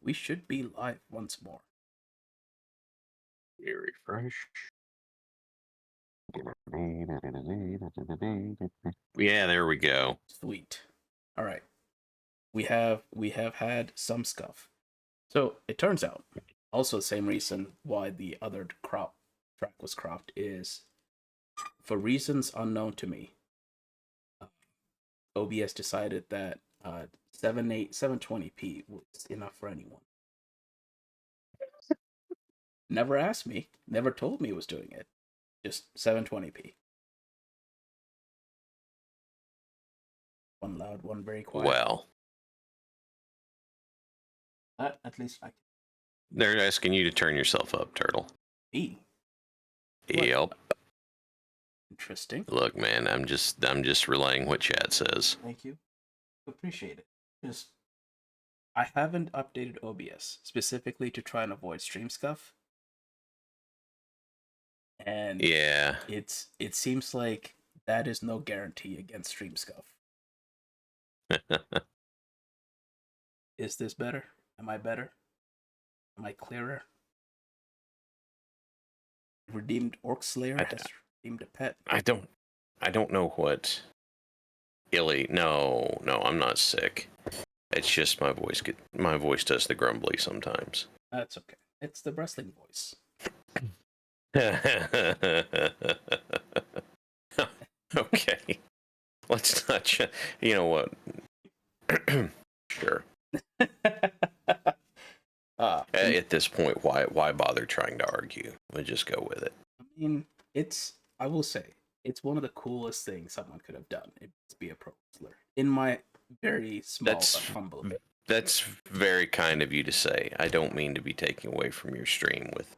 we should be live once more. Refresh. Yeah, there we go. Sweet. All right. We have had some scuff. So it turns out, also the same reason why the other track was cropped is for reasons unknown to me. OBS decided that 720p was enough for anyone. Never asked me, never told me it was doing it. Just 720p. One loud, one very quiet. Well, At least I can they're asking you to turn yourself up, Turtle. be. Yep. Interesting. Look, man, I'm just relaying what chat says. Thank you. Appreciate it. Just I haven't updated OBS specifically to try and avoid stream scuff. And Yeah. it seems like that is no guarantee against stream scuff. Is this better? Am I better? Am I clearer? Redeemed Orc Slayer has redeemed a pet. I don't know what. Illy, no, I'm not sick. It's just my voice does the grumbly sometimes. That's okay. It's the wrestling voice. Okay. Let's not. You know what? Sure. At this point, why bother trying to argue? We'll just go with it. I mean, I will say, it's one of the coolest things someone could have done. It's be a pro wrestler. In my very small but humble opinion. That's very kind of you to say. I don't mean to be taking away from your stream with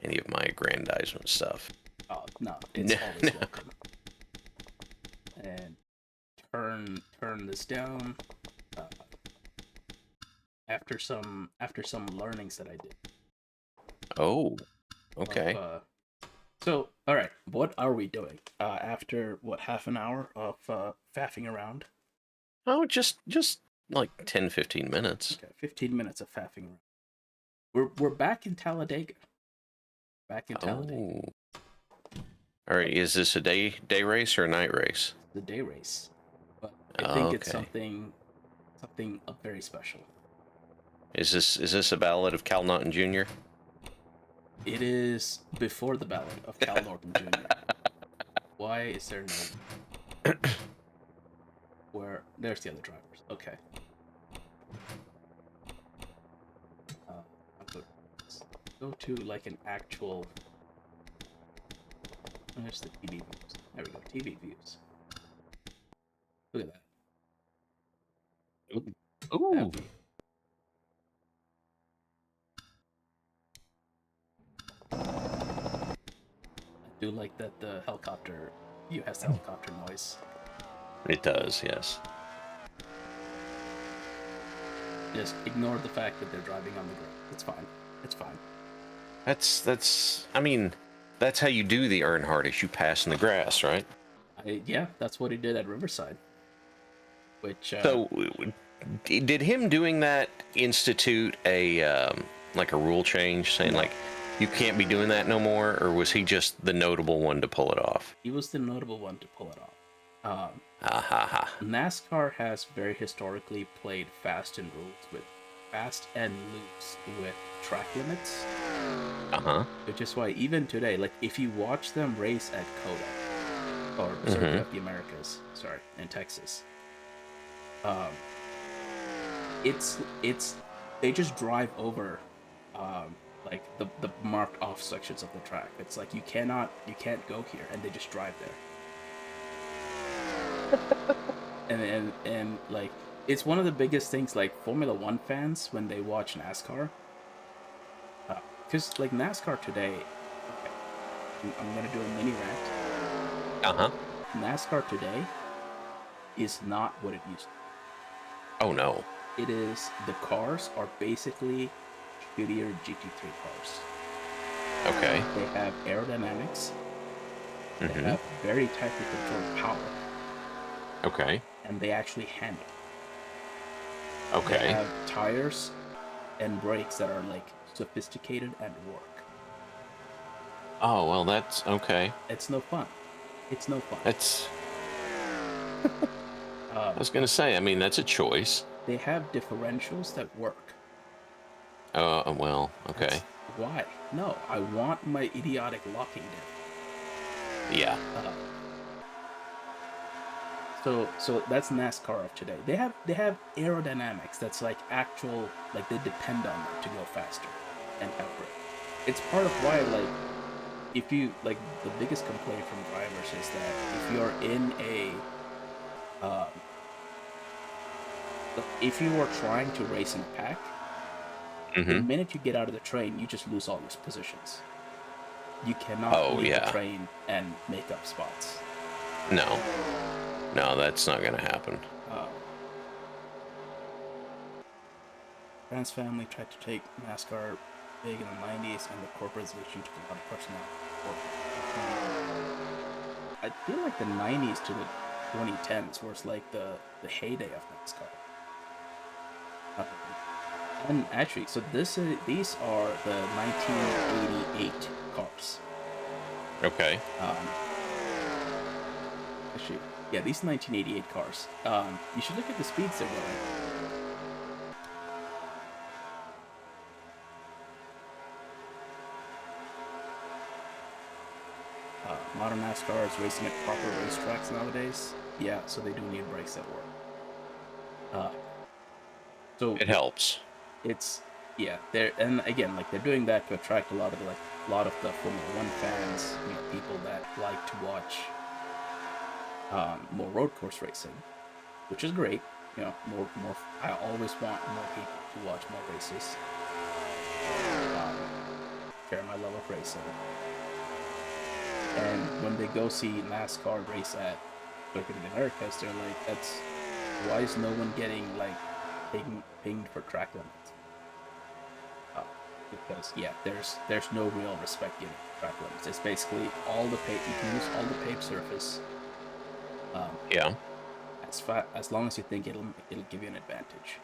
any of my aggrandizement stuff. Oh, no, it's always welcome. And turn this down. After some learnings that I did. Oh, okay. So, all right, what are we doing after half an hour of faffing around? Oh, just like 10-15 minutes. Okay, 15 minutes of faffing around. We're back in Talladega. Oh. All right, is this a day race or a night race? The day race, but I think it's something very special. Is this a ballad of Cal Naughton Jr.? It is before the ballad of Cal Naughton Jr. Why is there no? Where there's the other drivers. Okay. Go to like an actual. There's the TV views. There we go. TV views. Look at that. Ooh. I do like that the helicopter view has the helicopter noise. It does, yes. Just ignore the fact that they're driving on the ground. It's fine. It's fine. That's. I mean, that's how you do the Earnhardt, is you pass in the grass, right? Yeah, that's what he did at Riverside. Which. So, did him doing that institute a like a rule change, saying like you can't be doing that no more, or was he just the notable one to pull it off? He was the notable one to pull it off. NASCAR has very historically played fast and loose with track limits. Which is why even today, like if you watch them race at Coda or Circuit of the Americas, in Texas, it's they just drive over like the marked off sections of the track. It's like you can't go here, and they just drive there. and like it's one of the biggest things, like Formula One fans when they watch NASCAR, because like NASCAR today, I'm gonna do a mini rant. NASCAR today is not what it used to be. Oh no. It is, the cars are basically shittier GT3 cars. Okay. They have aerodynamics. They have very tightly controlled power. Okay. And they actually handle. Okay. They have tires and brakes that are like sophisticated and work. Oh, well, that's okay. It's no fun. It's no fun. That's. I Um, was gonna say. I mean, that's a choice. they have differentials that work. Well, okay. That's why. No, I want my idiotic locking Yeah. diff. So that's NASCAR of today. They have aerodynamics that's like actual, like they depend on them to go faster and have grip. It's part of why, like, if you like, the biggest complaint from drivers is that if you're in um if you are trying to race in a pack, the Mm-hmm. minute you get out of the train, you just lose all your positions. You cannot Oh, leave the yeah. train and make up spots. No. No, that's not gonna happen. Uh, Grant's family tried to take NASCAR big in the 90s, and the corporation took a lot of personnel. I feel like the 90s to the 2010s was like the heyday of NASCAR. And actually, so these are the 1988 cars. Okay. Actually, yeah, these 1988 cars. You should look at the speeds they're going. Modern NASCAR is racing at proper racetracks nowadays. Yeah, so they do need brakes that work. Uh, so It helps. it's yeah, they're, and again, like, they're doing that to attract a lot of the Formula One fans, people that like to watch more road course racing, which is great. More. I always want more people to watch more races. Um, Share my love of racing. And when they go see NASCAR race at Circuit of the Americas, they're like, "That's why is no one getting like pinged for track limits?" Because yeah, there's no real respect given to track limits. It's basically all the paved. You can use all the paved surface. Yeah. As long as you think it'll give you an advantage.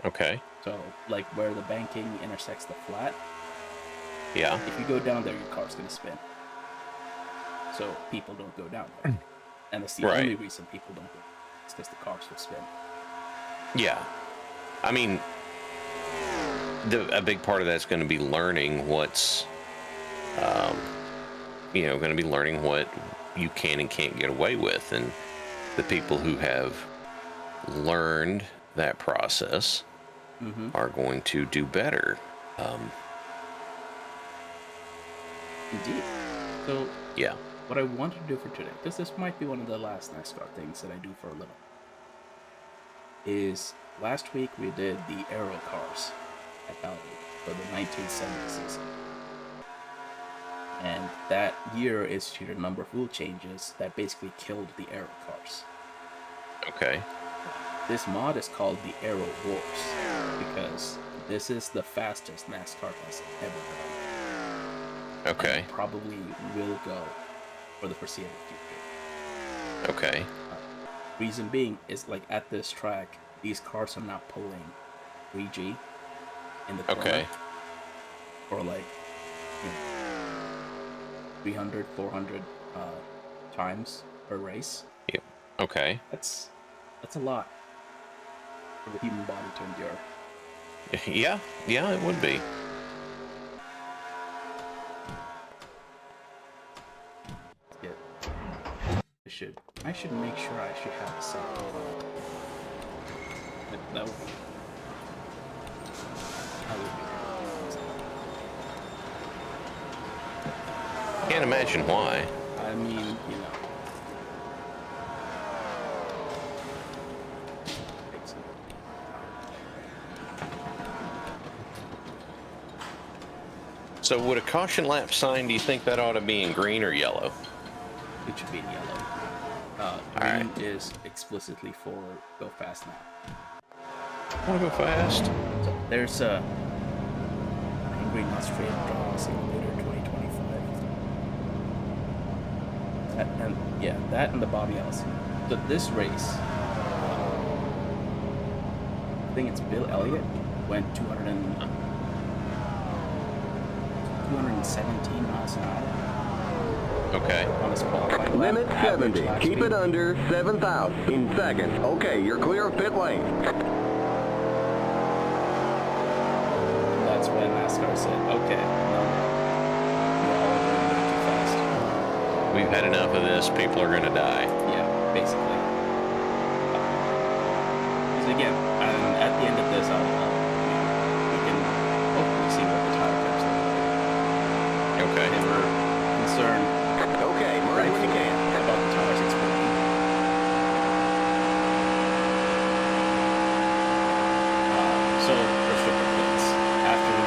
Okay. So like where the banking intersects the flat, Yeah. if you go down there, your car's gonna spin. So people don't go down there, and that's the Right. only reason people don't go. It's because the cars will spin. Yeah. I mean, a big part of that's going to be learning what's, going to be learning what you can and can't get away with, and the people who have learned that process are going to do better. Indeed. So Yeah. what I want to do for today, because this might be one of the last NASCAR things that I do for a living, is last week we did the Aero cars at Valley for the 1970 season. And that year instituted a number of rule changes that basically killed the Aero cars. Okay. This mod is called the Aero Wars because this is the fastest NASCAR has ever gone. Okay. And probably will go for the foreseeable future. Okay. Reason being is, like, at this track, these cars are not pulling 3G in the corner. Okay. Or like 300, 400 times per race. Yep. Okay. That's a lot for the human body to endure. Yeah. Yeah, it would be. I should make sure I should have a set. That would be. Can't imagine why. I mean, So would a caution lap sign, do you think that ought to be in green or yellow? It should be in yellow. Green is explicitly for go fast now. Want to go fast? So there's a Angry Not Straight Driving Simulator 2025. And yeah, that and the Bobby Allison. So this race, I think it's Bill Elliott went 217 miles an hour Okay. on his qualifying lap. Limit Average 70. lap Keep speed. it under 7,000 in seconds. Okay, you're clear of pit lane. That's when NASCAR said, okay, no, you're all going way too fast. We've had enough of this. People are going to die. Yeah, basically. Because again, at the end of this, we can hopefully see what the tire temps look like. Okay. They were concerned Okay, merge when you can. about the tires exploding. So, restrictor plates. After the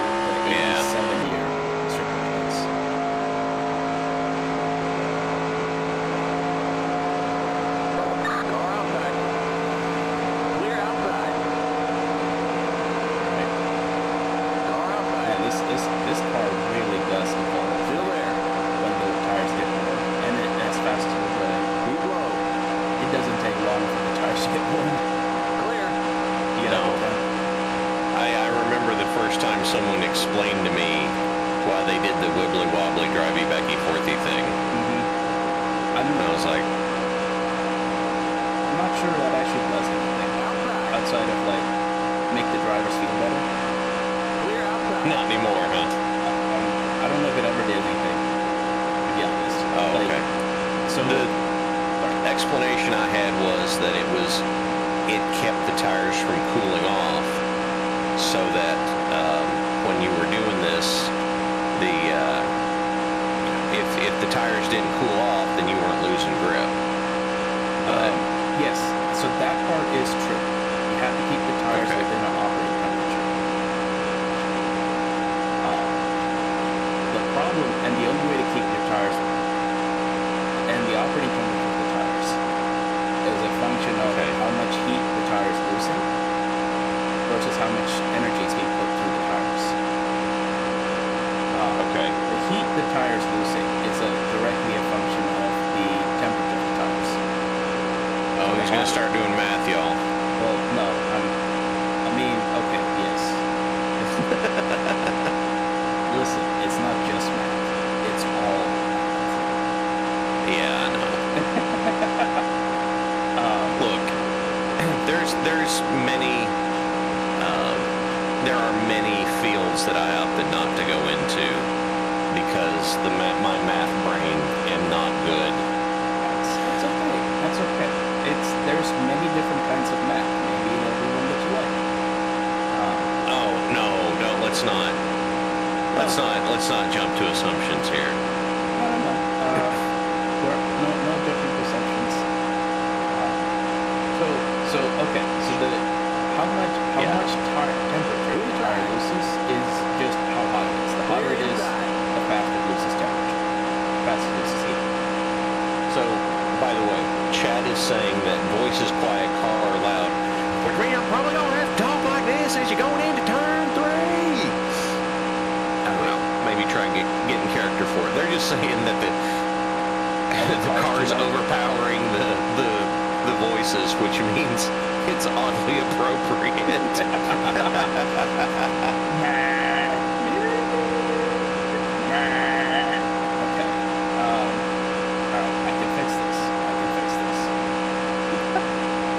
87-year restrictor plates. Car outside. Clear outside. Right? Car outside. And this car really does evolve Still there. when the tires get warm. And as fast as we're going, Keep low. it doesn't take long for the tires to get warm. Clear. You No. know, I remember the first time someone explained to me why they did the wibbly wobbly drivey backy forthy thing. I'm And I was like, not sure that actually does anything Outside. outside of like make the drivers feel better. Clear outside. not anymore, huh? I don't know if it ever did anything, to be honest. Oh, Like, okay. So The explanation I had was that it kept the tires from cooling off, so that when you were doing this, if the tires didn't cool off, then you weren't losing grip. yes, so that part is true. You have to keep the tires Okay. within an operating temperature. The problem, and the only way to keep your tires and the operating temperature of the tires is a function of Okay. how much heat the tire is losing versus how much energy is being put through the tires. Okay. The heat the tire is losing is directly a function of the temperature of the tires. Oh, he's gonna start doing math, y'all. Well, no, I mean, okay, yes. Listen, it's not just math. It's all math. Yeah, I know. Look, there's many. There are many fields that I opted not to go into because my math brain am not good. That's okay. That's okay. There's many different kinds of math. Maybe every one that you like. Oh no, let's not. Let's not jump to assumptions here. I don't know. No different perceptions. So okay. So how much temperature the tire loses is just how hot it is. The hotter it is, the faster it loses temperature. The faster it loses heat. So, by the way, Chad is saying that voice is quiet, car are loud. Which means you're probably gonna have to talk like this as you're going into turn 3. I don't know. Maybe try and get in character for it. They're just saying that the car's overpowering the voices, which means it's oddly appropriate. Okay. Alright, I can fix this.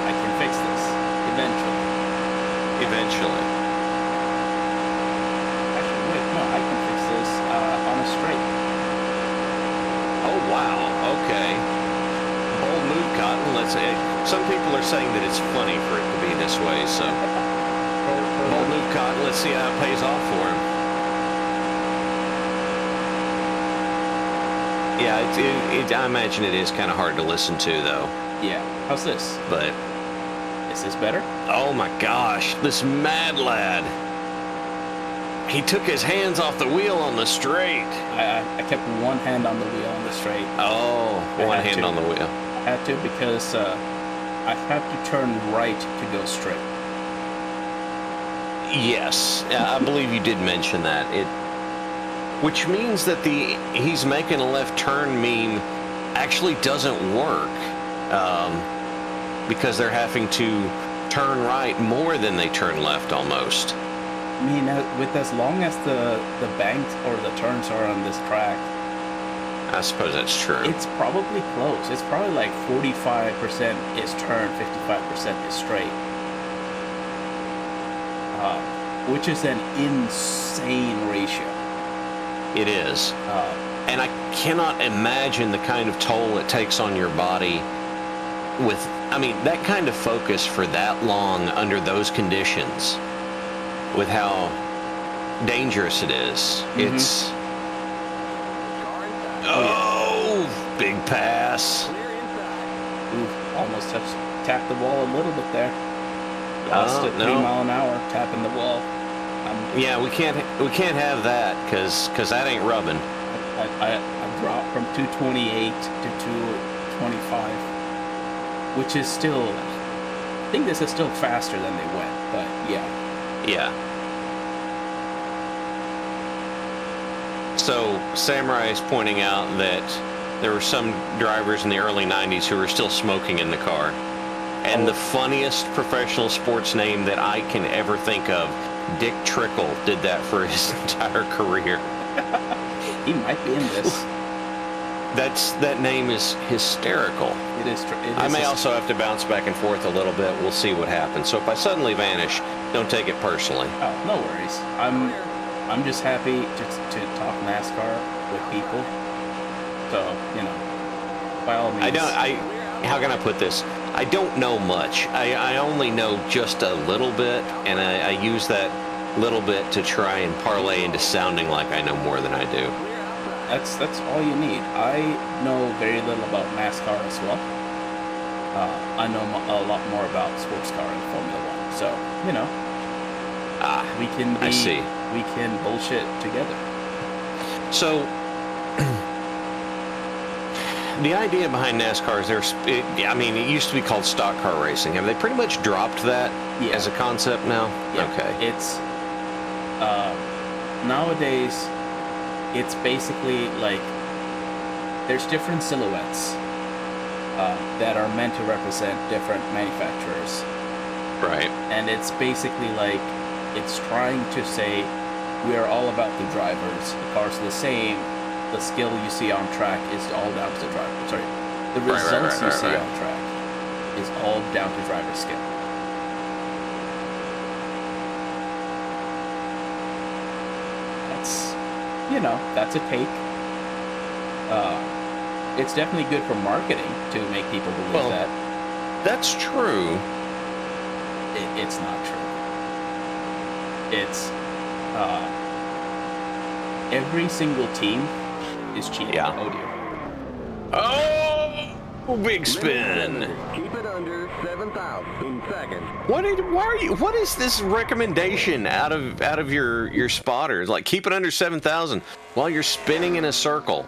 I can fix this. Eventually. Eventually. Actually, wait, no, I can fix this on a straight. Oh wow. Okay. Bold move, Cotton. Let's say some people are saying that it's funny for it to be this way. So bold move, Cotton. Let's see how it pays off for him. Yeah, I imagine it is kind of hard to listen to, though. Yeah. How's this? But Is this better? oh my gosh, this mad lad! He took his hands off the wheel on the straight. I kept one hand on the wheel on the straight. Oh, I one had hand to. on the wheel. I had to because I had to turn right to go straight. Yes, I believe you did mention that. Which means that he's making a left turn meme actually doesn't work because they're having to turn right more than they turn left almost. I mean, with as long as the banks or the turns are on this track, I suppose that's true. it's probably close. It's probably like 45% is turn, 55% is straight. Which is an insane ratio. It is. And I cannot imagine the kind of toll it takes on your body with, I mean, that kind of focus for that long under those conditions, with how dangerous it is. It's... Oh, big pass. Ooh, almost tapped the wall a little bit there. Lost at 3 mile an hour, tapping the wall. Yeah, we can't have that because that ain't rubbing. I dropped from 228 to 225, which is still, I think this is still faster than they went, but yeah. Yeah. So Samurai is pointing out that there were some drivers in the early 90s who were still smoking in the car. And the funniest professional sports name that I can ever think of, Dick Trickle, did that for his entire career. He might be in this. That name is hysterical. It is. I may also have to bounce back and forth a little bit. We'll see what happens. So if I suddenly vanish, don't take it personally. Oh, no worries. I'm just happy to talk NASCAR with people. So, you know, by all means. How can I put this? I don't know much. I only know just a little bit, and I use that little bit to try and parlay into sounding like I know more than I do. That's all you need. I know very little about NASCAR as well. I know a lot more about sports car and Formula One. So, you know, we can bullshit together. So, the idea behind NASCAR is it used to be called stock car racing. Have they pretty much dropped that as a concept now? Yeah. Okay. It's nowadays it's basically like there's different silhouettes that are meant to represent different manufacturers. Right. And it's basically like it's trying to say we are all about the drivers. The cars are the same. The skill you see on track is all down to the driver. Sorry, the results you see on track is all down to driver skill. That's a take. It's definitely good for marketing to make people believe that. That's true. It's not true. It's every single team is cheating. Yeah. Oh dear. Oh, big spin. Keep it under 7,000 in seconds. What is this recommendation out of your spotters? Like, keep it under 7,000 while you're spinning in a circle.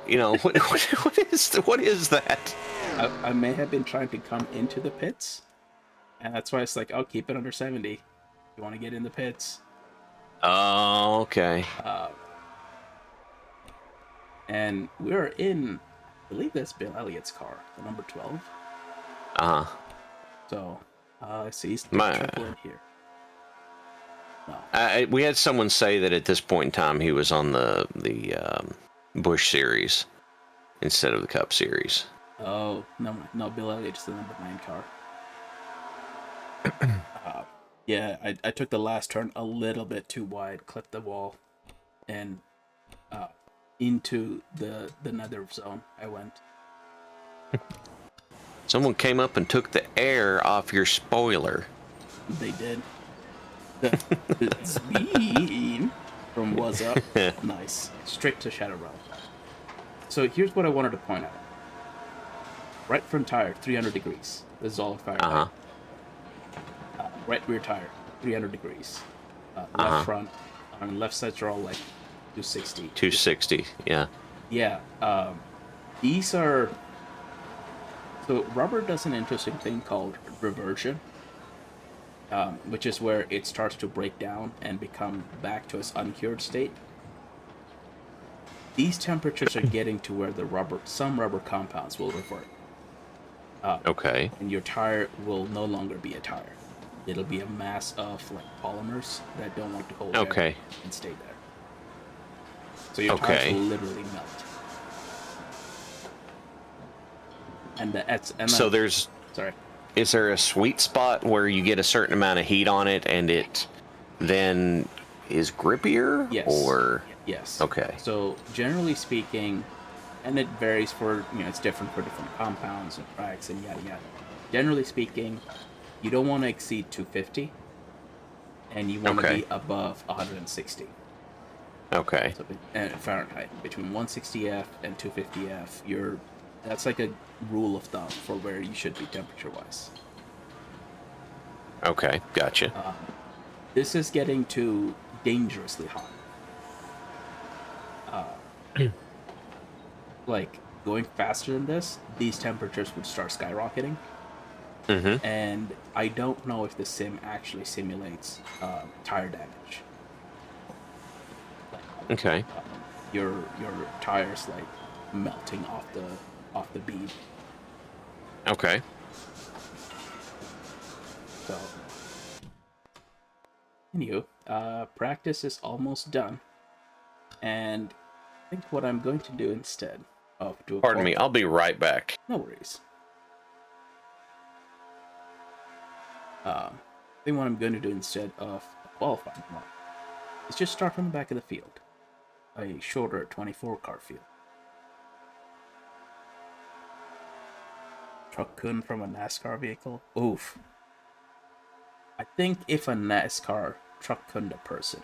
You know, what is that? I may have been trying to come into the pits, and that's why it's like, I'll keep it under 70. You want to get in the pits? Oh, okay. And we're in, I believe that's Bill Elliott's car, the number 12. So, I see he's triple in here. No. We had someone say that at this point in time he was on the Busch Series instead of the Cup Series. Oh, no, Bill Elliott's the number 9 car. Yeah, I took the last turn a little bit too wide, clipped the wall, and into the nether zone I went. Someone came up and took the air off your spoiler. They did. The speed from was up. Nice. Straight to Shadow Realm. So here's what I wanted to point out. Right front tire, 300 degrees. This is all fire. Right rear tire, 300 degrees. Left front, left sides are all like 260. 260, yeah. Yeah. These are... So rubber does an interesting thing called reversion, which is where it starts to break down and become back to its uncured state. These temperatures are getting to where some rubber compounds will revert. Okay. And your tire will no longer be a tire. it'll be a mass of like polymers that don't want to hold air Okay. and stay there. So your tires Okay. will literally melt. And So there's, sorry. is there a sweet spot where you get a certain amount of heat on it and it then is grippier? Yes. Or Yes. okay. So generally speaking, and it varies for, it's different for different compounds and tracks and yada yada. Generally speaking, you don't want to exceed 250 and you want to Okay. be above 160. Okay. So Fahrenheit, between 160F and 250F, that's like a rule of thumb for where you should be temperature wise. Okay. Gotcha. This is getting to dangerously hot. Like going faster than this, these temperatures would start skyrocketing. Mm-hmm. And I don't know if the sim actually simulates tire damage. Okay. Your tires like melting off the bead. Okay. So, anywho, practice is almost done, and I think what I'm going to do instead of do a Pardon me. I'll be right back. no worries. I think what I'm going to do instead of a qualifying one is just start from the back of the field, a shorter 24 car field. Truck kun from a NASCAR vehicle. Oof. I think if a NASCAR truck kunned a person,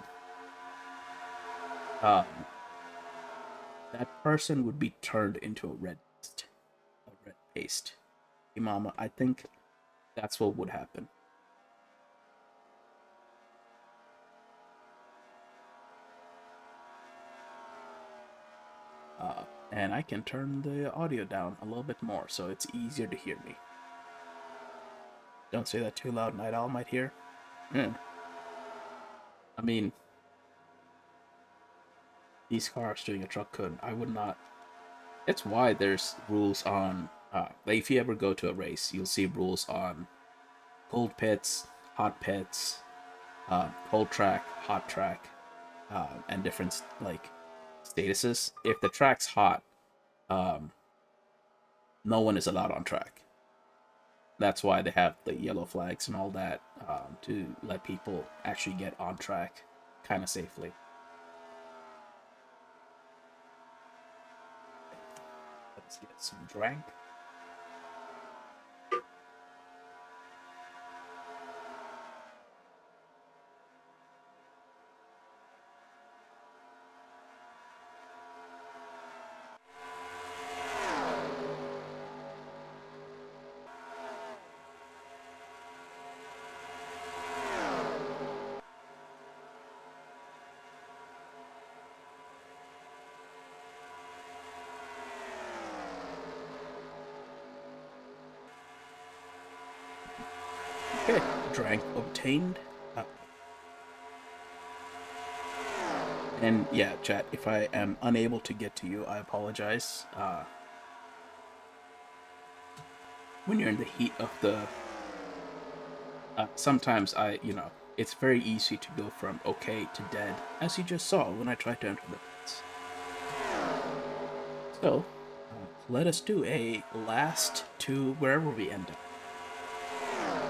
that person would be turned into a red paste. Imama, I think that's what would happen. And I can turn the audio down a little bit more so it's easier to hear me. Don't say that too loud, Night Owl might hear. I mean, these cars doing a truck kun, I would not. That's why there's rules on. Like if you ever go to a race, you'll see rules on cold pits, hot pits, cold track, hot track, and different like statuses. If the track's hot, no one is allowed on track. That's why they have the yellow flags and all that, to let people actually get on track kind of safely. Let's get some drink. Okay, drink obtained. And yeah, chat, if I am unable to get to you, I apologize. When you're in the heat of the... sometimes it's very easy to go from okay to dead, as you just saw when I tried to enter the pits. So, let us do a last to wherever we end up.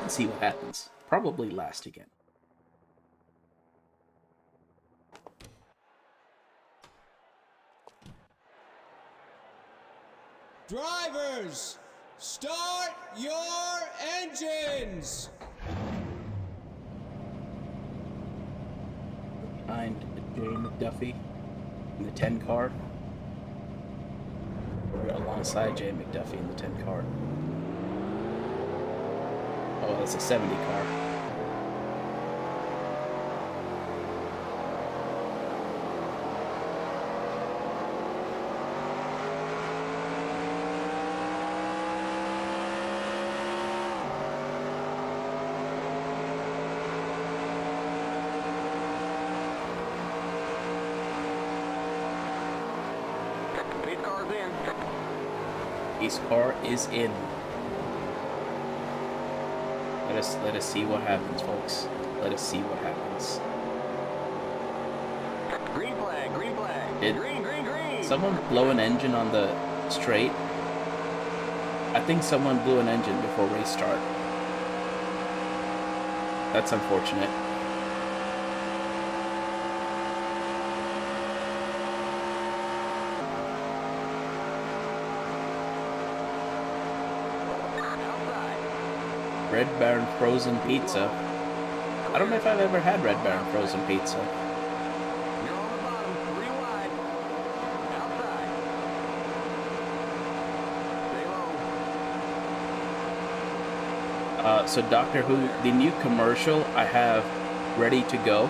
And see what happens. Probably last again. Drivers, start your engines! Behind Jay McDuffie in the 10 car. We're alongside Jay McDuffie in the 10 car. Oh, that's a 70 car. Pit car's in. His car is in. Let us see what happens, folks. Let us see what happens. Green flag, green flag. Green. Someone blow an engine on the straight. I think someone blew an engine before race start. That's unfortunate. Red Baron frozen pizza. I don't know if I've ever had Red Baron frozen pizza. You're on the bottom, 3 wide. Outside. Stay low. So Doctor Who, the new commercial I have ready to go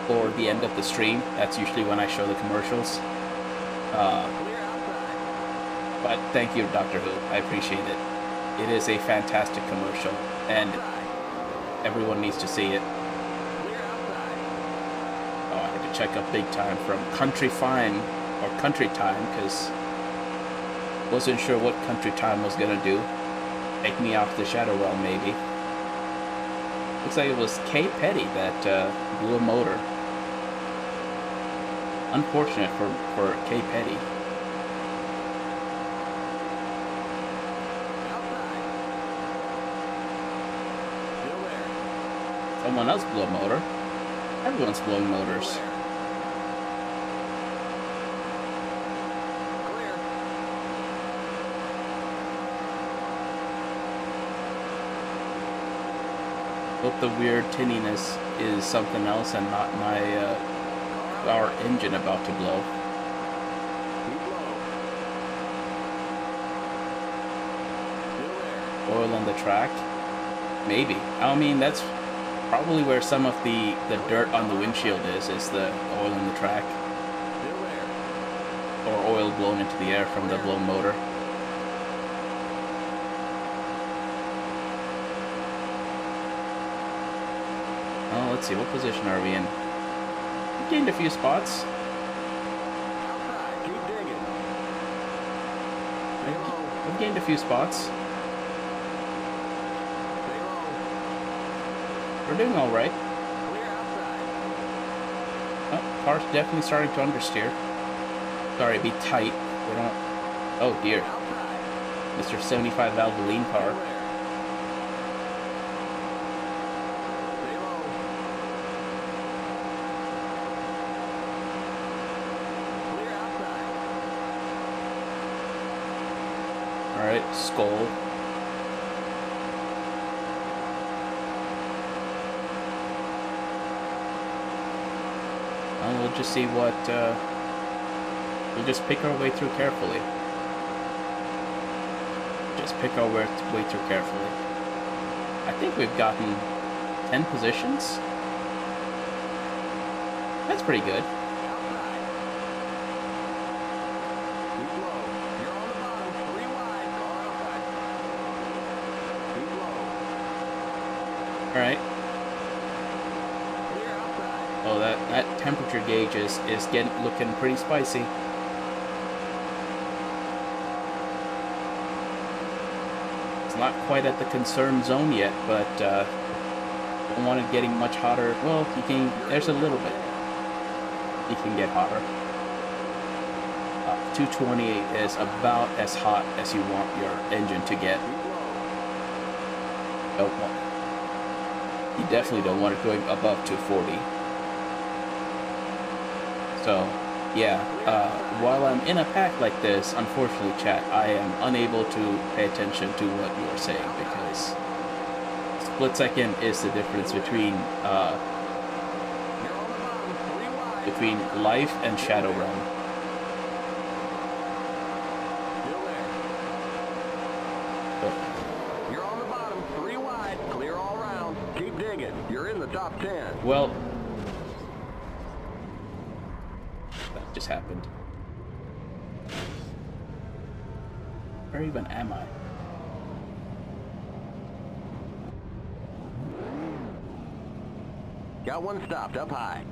for the end of the stream. That's usually when I show the commercials. Clear outside. But thank you, Doctor Who. I appreciate it. It is a fantastic commercial, and everyone needs to see it. Clear outside. Oh, I had to check up big time from Country Fine or Country Time because wasn't sure what Country Time was gonna do. Take me off the Shadow Realm, maybe. Looks like it was Kay Petty that blew a motor. Unfortunate for Kay Petty. Outside. Still there. Someone else blew a motor. Everyone's blowing motors. Clear. Hope the weird tinniness is something else and not my our engine about to blow. Keep low. Still there. Oil on the track? Maybe. I mean, that's probably where some of the dirt on the windshield is the oil in the track. Still there. Or oil blown into the air from the blown motor. Oh, let's see, what position are we in? We've gained a few spots. Outside. Keep digging. Stay low. We've gained a few spots. Stay low. We're doing alright. Clear outside. Oh, car's definitely starting to understeer. Sorry, be tight. We don't... Oh dear. Outside. Mr. 75 Valvoline car. Still there. Stay low. Clear outside. Alright, Skull. And we'll just see what, we'll just pick our way through carefully. Just pick our way through carefully. I think we've gotten 10 positions. That's pretty good. Outside. Keep low. You're on the bottom. 3 wide. Car outside. Keep low. Alright. Clear outside. Oh, that temperature gauge is looking pretty spicy. It's not quite at the concern zone yet, but don't want it getting much hotter. Well, you can. There's a little bit. You can get hotter. 228 is about as hot as you want your engine to get. Keep low. Don't want. You definitely don't want it going above 240. So, yeah, while I'm in a pack like this, unfortunately, chat, I am unable to pay attention to what you are saying because split second is the difference between You're on the bottom. 3 wide. between life and Shadow Realm. Still there. So, You're on the bottom. 3 wide. Clear all round. Keep digging. You're in the top 10. well, that just happened. Where even am I? Got one stopped up high.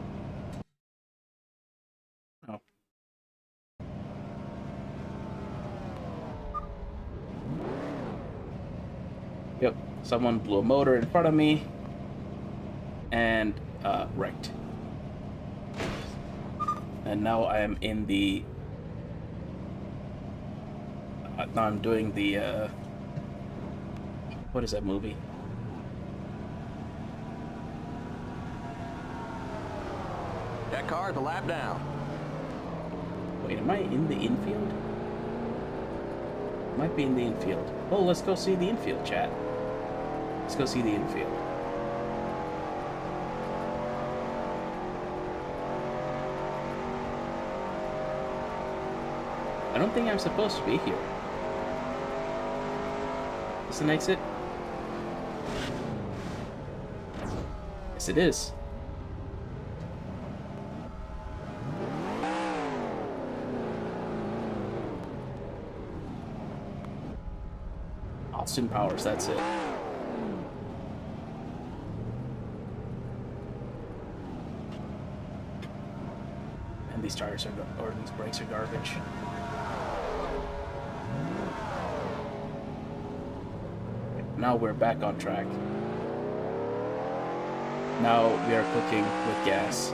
Oh. Yep, someone blew a motor in front of me and wrecked. And now I am in the. Now I'm doing the. What is that movie? That car's a lap down. Wait, am I in the infield? Might be in the infield. Well, let's go see the infield, chat. Let's go see the infield. I don't think I'm supposed to be here. Is an exit? Yes, it is. Austin Powers, that's it. And these tires are, or these brakes are garbage. Now we're back on track. Now we are cooking with gas.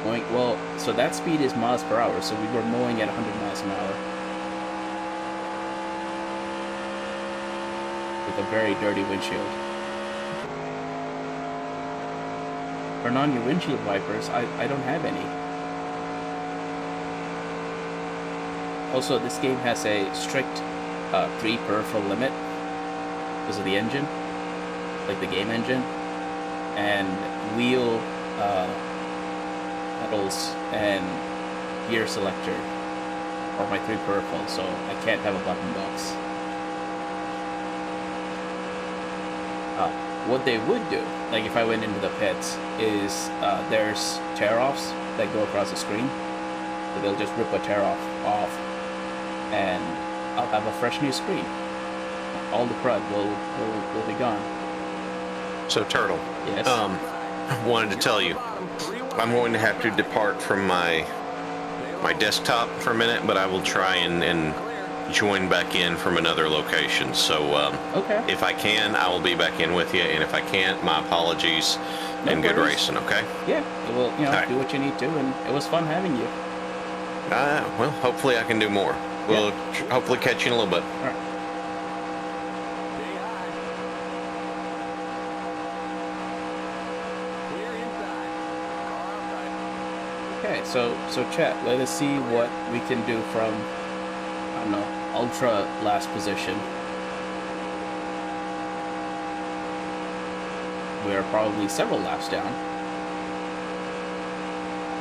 Mowing, well, so that speed is miles per hour, so we were mowing at 100 miles an hour. With a very dirty windshield. Turn on your windshield wipers. I don't have any. Also, this game has a strict 3 peripheral limit because of the engine, like the game engine, and wheel pedals and gear selector are my 3 peripherals, so I can't have a button box. What they would do, like if I went into the pits, is there's tear-offs that go across the screen, so they'll just rip a tear-off off, and I'll have a fresh new screen. All the crud will be gone. So, Turtle. Yes. Wanted to tell you, I'm going to have to depart from my desktop for a minute, but I will try and join back in from another location. So, Okay. if I can, I will be back in with you, and if I can't, my apologies, No and good worries. racing, okay? Yeah. Well, All right. do what you need to, and it was fun having you. Well, hopefully I can do more. We'll hopefully catch you in a little bit. All right. Stay high. Clear inside. Car outside. Okay, so chat, let us see what we can do from, I don't know, ultra last position. We are probably several laps down.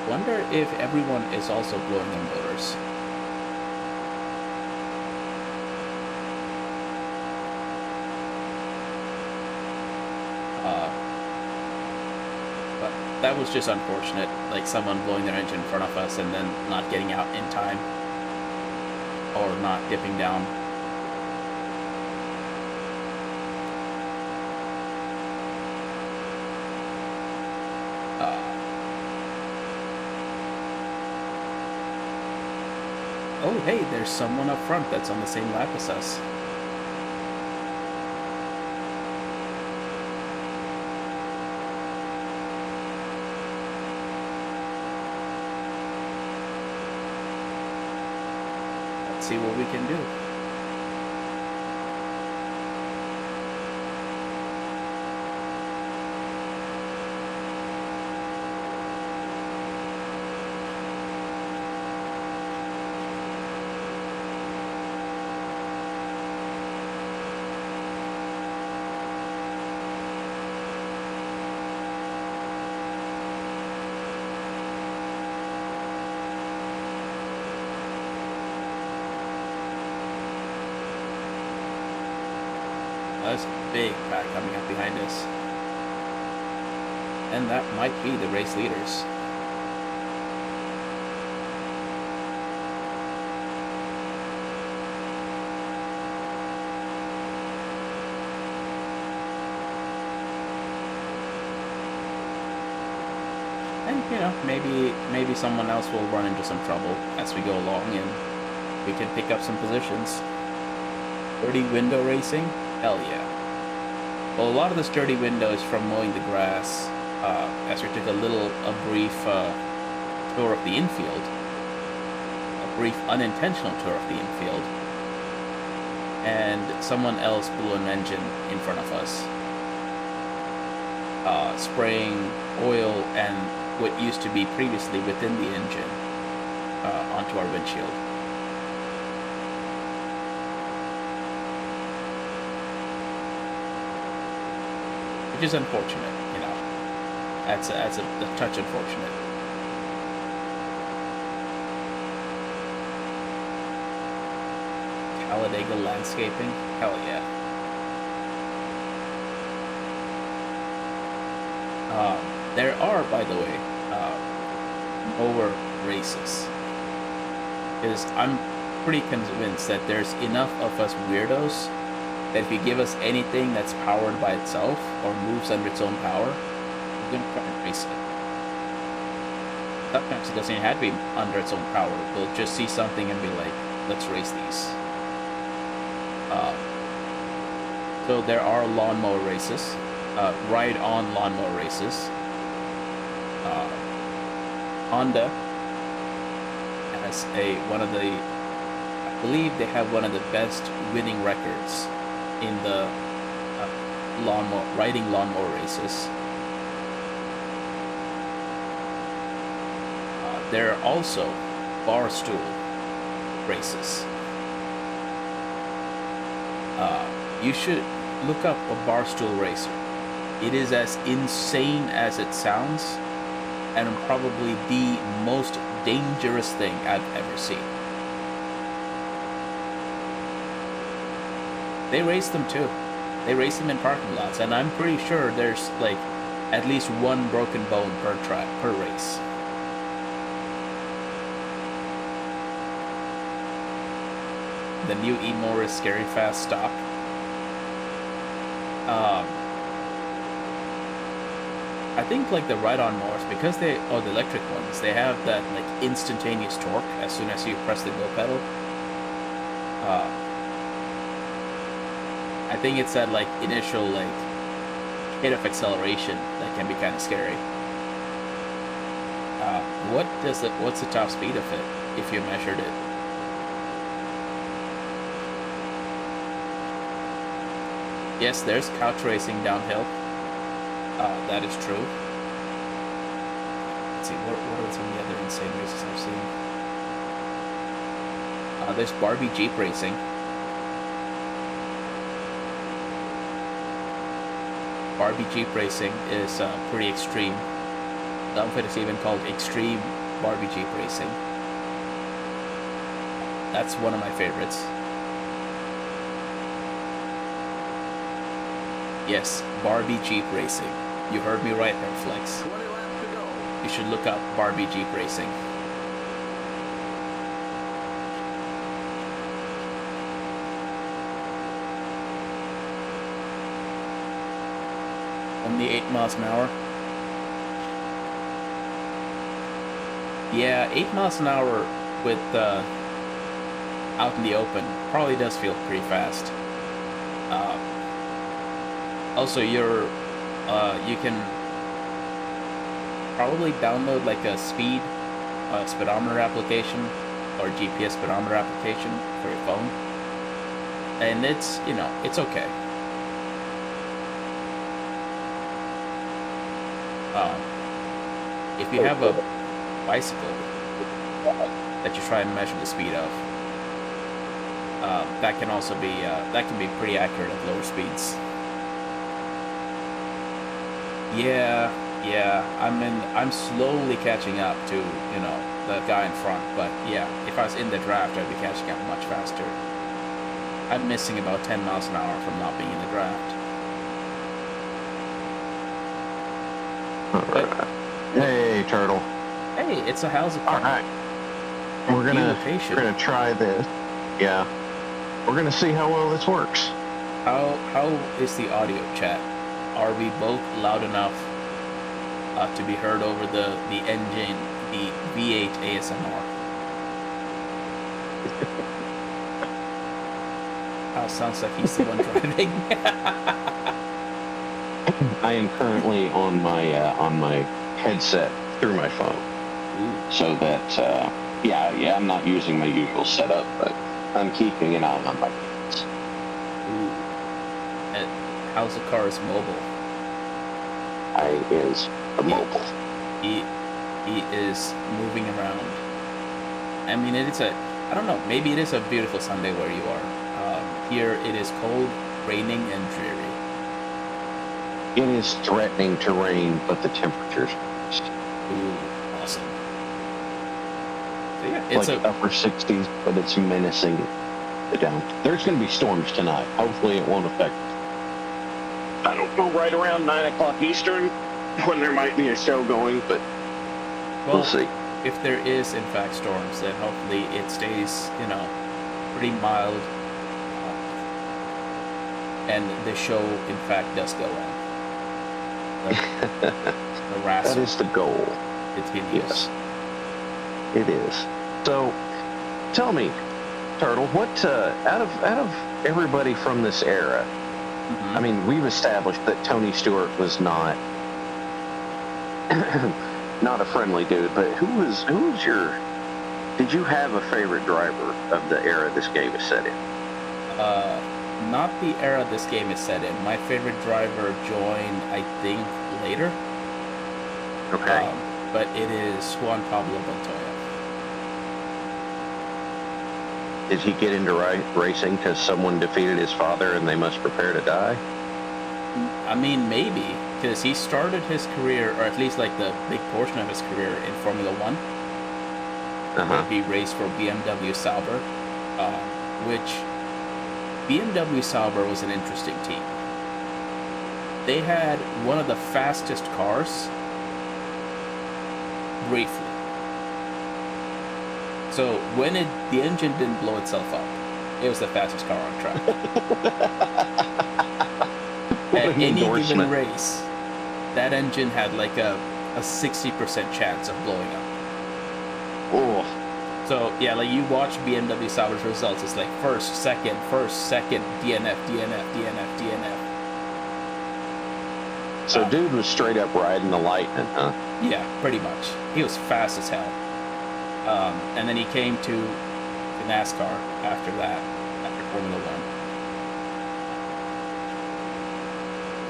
Wonder if everyone is also blowing their motors. But that was just unfortunate, like someone blowing their engine in front of us and then not getting out in time, or not dipping down. Oh hey, there's someone up front that's on the same lap as us. Let's see what we can do. That's a big pack coming up behind us. And that might be the race leaders. And you know, maybe someone else will run into some trouble as we go along, and we can pick up some positions. Dirty window racing? Hell yeah. Well, a lot of this dirty window is from mowing the grass, as we took a brief tour of the infield. A brief unintentional tour of the infield. And someone else blew an engine in front of us. Spraying oil and what used to be previously within the engine onto our windshield. Which is unfortunate, you know. That's a touch unfortunate. Talladega landscaping? Hell yeah. There are, by the way, mower races. Because I'm pretty convinced that there's enough of us weirdos that if you give us anything that's powered by itself or moves under its own power, we're going to try and race it. Sometimes it doesn't even have to be under its own power. We'll just see something and be like, let's race these. So there are lawnmower races, ride-on lawnmower races. Honda has I believe they have one of the best winning records in the riding lawnmower races. There are also bar stool races. You should look up a bar stool racer. It is as insane as it sounds, and probably the most dangerous thing I've ever seen. They race them too. They race them in parking lots, and I'm pretty sure there's like at least one broken bone per race. The new E-Morris Scary Fast stock. I think like the ride-on mowers, because the electric ones, they have that like instantaneous torque as soon as you press the go pedal. I think it's that like initial like hit of acceleration that can be kind of scary. What's the top speed of it if you measured it? Yes, there's couch racing downhill. That is true. Let's see, what are some of the other insane races I've seen? There's Barbie Jeep racing. Barbie Jeep racing is pretty extreme. Some of it is even called extreme Barbie Jeep racing. That's one of my favorites. Yes, Barbie Jeep racing. You heard me right there, Flex. 20 laps to go. You should look up Barbie Jeep racing. Only 8 miles an hour. Yeah, 8 miles an hour with out in the open probably does feel pretty fast. Also, you can probably download like a speedometer application or GPS speedometer application for your phone, and it's, you know, it's okay. If you have a bicycle that you try and measure the speed of, that can also be that can be pretty accurate at lower speeds. Yeah, I'm slowly catching up to, you know, the guy in front, but yeah, if I was in the draft, I'd be catching up much faster. I'm missing about 10 miles an hour from not being in the draft. But, Hey, Turtle. hey, it's a house of All right. We're gonna try this. Yeah. We're gonna see how well this works. How is the audio chat? Are we both loud enough to be heard over the engine, the V8 ASMR. Sounds like he's the one driving. I am currently on my headset through my phone, so that yeah, I'm not using my usual setup, but I'm keeping an eye on my kids. Ooh. How's the car is mobile? Is a mobile. He is moving around. I mean, it's a, I don't know, maybe it is a beautiful Sunday where you are. Here it is cold, raining, and dreary. It is threatening to rain, but the temperature's Ooh, awesome. So yeah, it's like upper 60s, but it's menacing the down. There's going to be storms tonight. Hopefully it won't affect us. I don't know, right around 9 o'clock Eastern, when there might be a show going, but we'll see. If there is, in fact, storms, then hopefully it stays, pretty mild. And the show, in fact, does go on. The that is the goal. Continues. Yes, it is. So, tell me, Turtle, what out of everybody from this era? Mm-hmm. I mean, we've established that Tony Stewart was not not a friendly dude, but who's your? Did you have a favorite driver of the era this game is set in? Not the era this game is set in. My favorite driver joined, I think, later. Okay. But it is Juan Pablo Montoya. Did he get into racing because someone defeated his father and they must prepare to die? I mean, maybe, because he started his career, or at least like the big portion of his career, in Formula One. Where he raced for BMW Sauber, which BMW Sauber was an interesting team. They had one of the fastest cars briefly. So when the engine didn't blow itself up, it was the fastest car on track. At any given race, that engine had like a 60% chance of blowing up. Oh. So yeah, like you watch BMW Sauber's results, it's like first, second, DNF. So dude was straight up riding the lightning, huh? Yeah, pretty much. He was fast as hell. And then he came to NASCAR after that, after Formula One.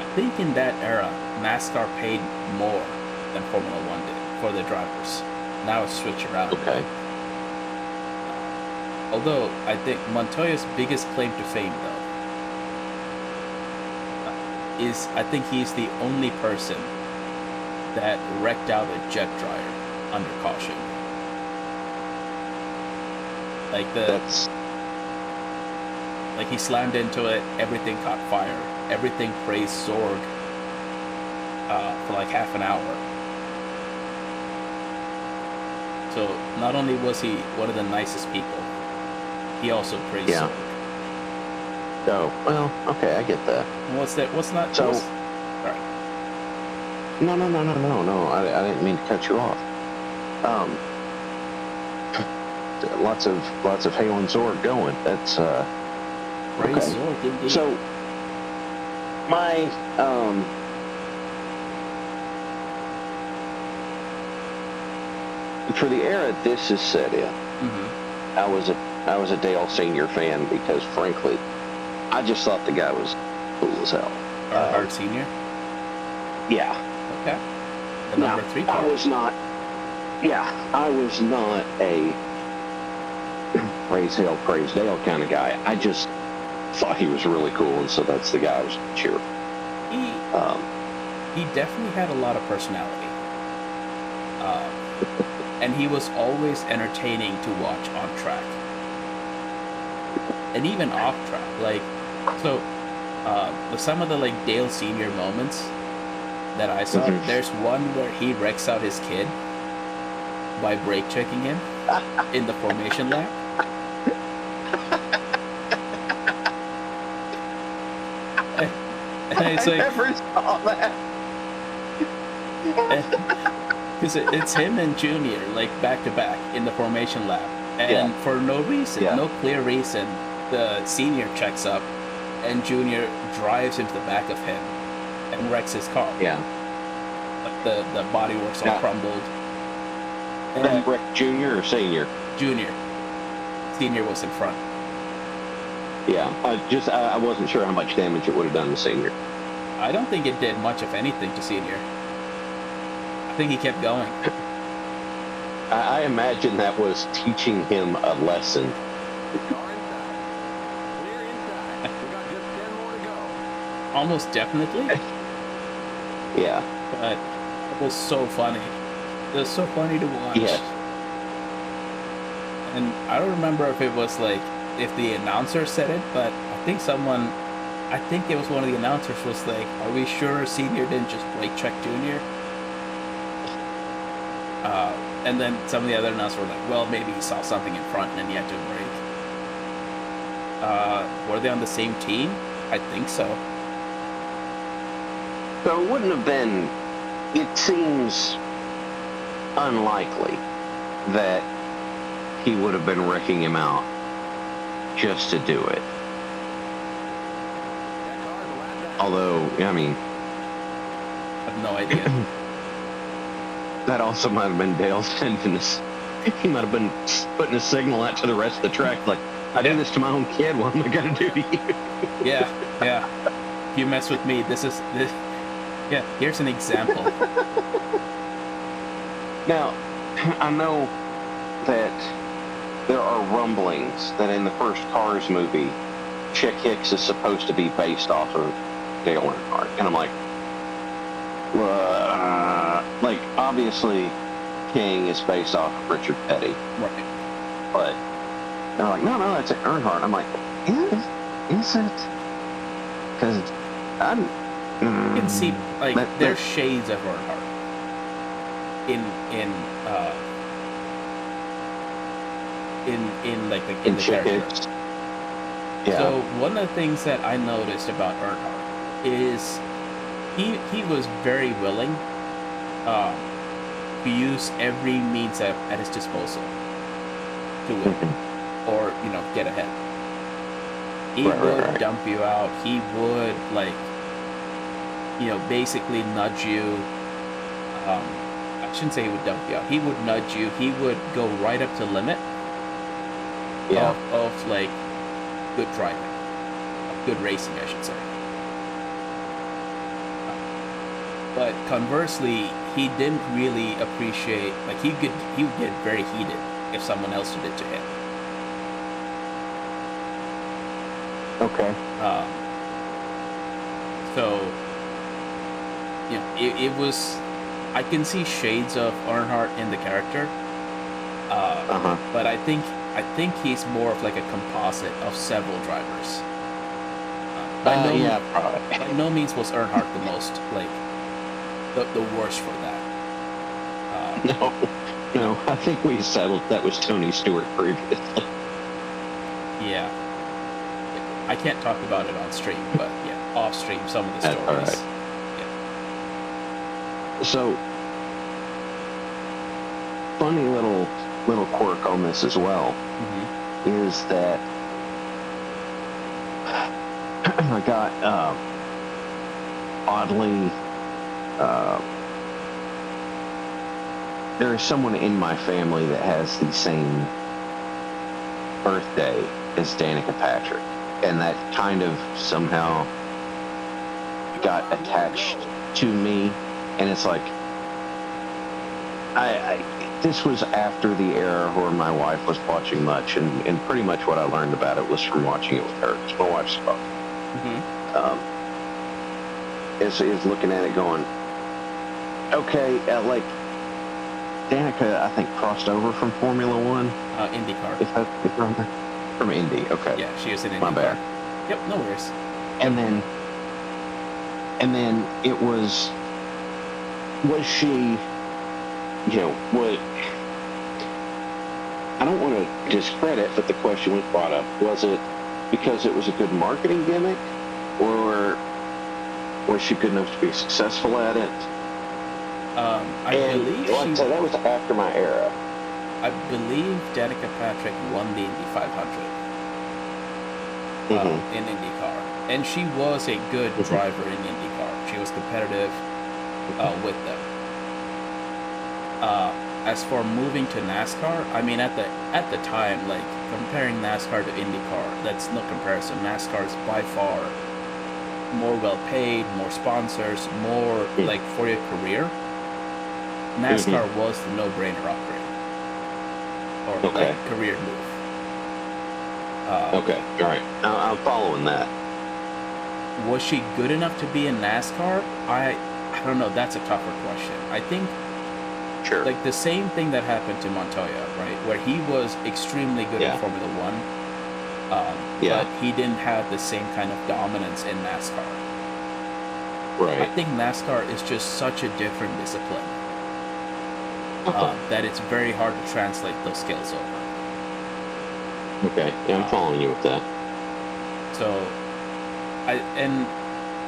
I think in that era, NASCAR paid more than Formula One did for the drivers. Now it's switched around. Okay. Although, I think Montoya's biggest claim to fame, though, is I think he's the only person that wrecked out a jet dryer under caution. Like he slammed into it, everything caught fire, everything praised Zorg for like half an hour. So not only was he one of the nicest people, he also praised Zorg. Oh, well, okay, I get that. What's that? What's not? So, sorry. No. I didn't mean to cut you off. Lots of Hale and Zorg going. That's Praise okay. Zorg, indeed. So my for the era this is set in, I was a Dale Senior fan because frankly, I just thought the guy was cool as hell. Earnhardt Senior. Yeah. Okay. The number 3 car. I was not a praise Hale, praise Dale kind of guy. I just thought he was really cool, and so that's the guy I was cheering. He definitely had a lot of personality. And he was always entertaining to watch on track. And even off track. Like, so, some of the, like, Dale Sr. moments that I saw, there's one where he wrecks out his kid by brake checking him in the formation lap. And it's I like, never saw that. Because it's him and Junior like back to back in the formation lap, and Yeah. for no reason, Yeah. no clear reason, the senior checks up, and Junior drives into the back of him and wrecks his car. Yeah. Like the bodywork's all Yeah. crumbled. And That wrecked junior or senior? Junior, senior was in front. Yeah. I wasn't sure how much damage it would have done to senior. I don't think it did much of anything to senior. I think he kept going. I imagine that was teaching him a lesson. Car inside. Clear inside. We got just 10 more to go. Almost definitely, Yeah. but it was so funny. It was so funny to watch. Yeah. And I don't remember if it was like if the announcer said it, but I think it was one of the announcers was like, "Are we sure senior didn't just brake check junior?" And then some of the other announcers were like, "Well, maybe he saw something in front and then he had to brake." Were they on the same team? I think so. So it wouldn't have been. It seems unlikely that he would have been wrecking him out just to do it. That car's a lap down. Although, I mean, I have no idea. that also might have been Dale sending us. He might have been putting a signal out to the rest of the track, like, I do this to my own kid, what am I going to do to you? Yeah. If you mess with me, this. Yeah, here's an example. Now, I know that there are rumblings that in the first Cars movie, Chick Hicks is supposed to be based off of Dale Earnhardt. And I'm like, obviously, King is based off of Richard Petty. Right. But they're like, no, it's Earnhardt. I'm like, is it? Because I'm... You can see, like, there's shades of Earnhardt in the Chick character. Hicks. Yeah. So one of the things that I noticed about Earnhardt is he was very willing to use every means at his disposal to win or get ahead. He would dump you out. He would basically nudge you. I shouldn't say he would dump you out. He would nudge you. He would go right up to limit. Yeah. Of good driving, good racing, I should say. But conversely, he didn't really appreciate, he would get very heated if someone else did it to him. Okay. So, it was, I can see shades of Earnhardt in the character. But I think he's more of like a composite of several drivers. Probably. By no means was Earnhardt the most the worst for that. No, I think we settled that was Tony Stewart previously. Yeah. I can't talk about it on stream, but yeah, off stream some of the That's stories. all right. Yeah. So, funny little quirk on this as well is that I got oddly there is someone in my family that has the same birthday as Danica Patrick, and that kind of somehow got attached to me, and it's like I this was after the era where my wife was watching much, and pretty much what I learned about it was from watching it with her, because my wife's about is looking at it going, okay, Danica, I think, crossed over from Formula One. IndyCar. If I'm from Indy, okay. Yeah, she was in IndyCar. My bad. Yep, no worries. And then it was she, what, I don't want to discredit, but the question was brought up, was it because it was a good marketing gimmick, or was she good enough to be successful at it? I And believe like I said, that was after my era. I believe Danica Patrick won the Indy 500 Hmm. in IndyCar, and she was a good Hmm. driver in IndyCar. She was competitive with them. As for moving to NASCAR, I mean, at the time, like comparing NASCAR to IndyCar, that's no comparison. NASCAR is by far more well paid, more sponsors, more like for your career. NASCAR Hmm. was the no-brainer upgrade or like Okay. career move. Uh, Okay. All right. I'm following that. was she good enough to be in NASCAR? I don't know. That's a tougher question. I think Sure. like the same thing that happened to Montoya, right, where he was extremely good in Yeah. Formula One, Yeah. but he didn't have the same kind of dominance in NASCAR. I Right. think NASCAR is just such a different discipline Okay. that it's very hard to translate those skills over. Okay. Yeah, I'm Um, following you with that. so and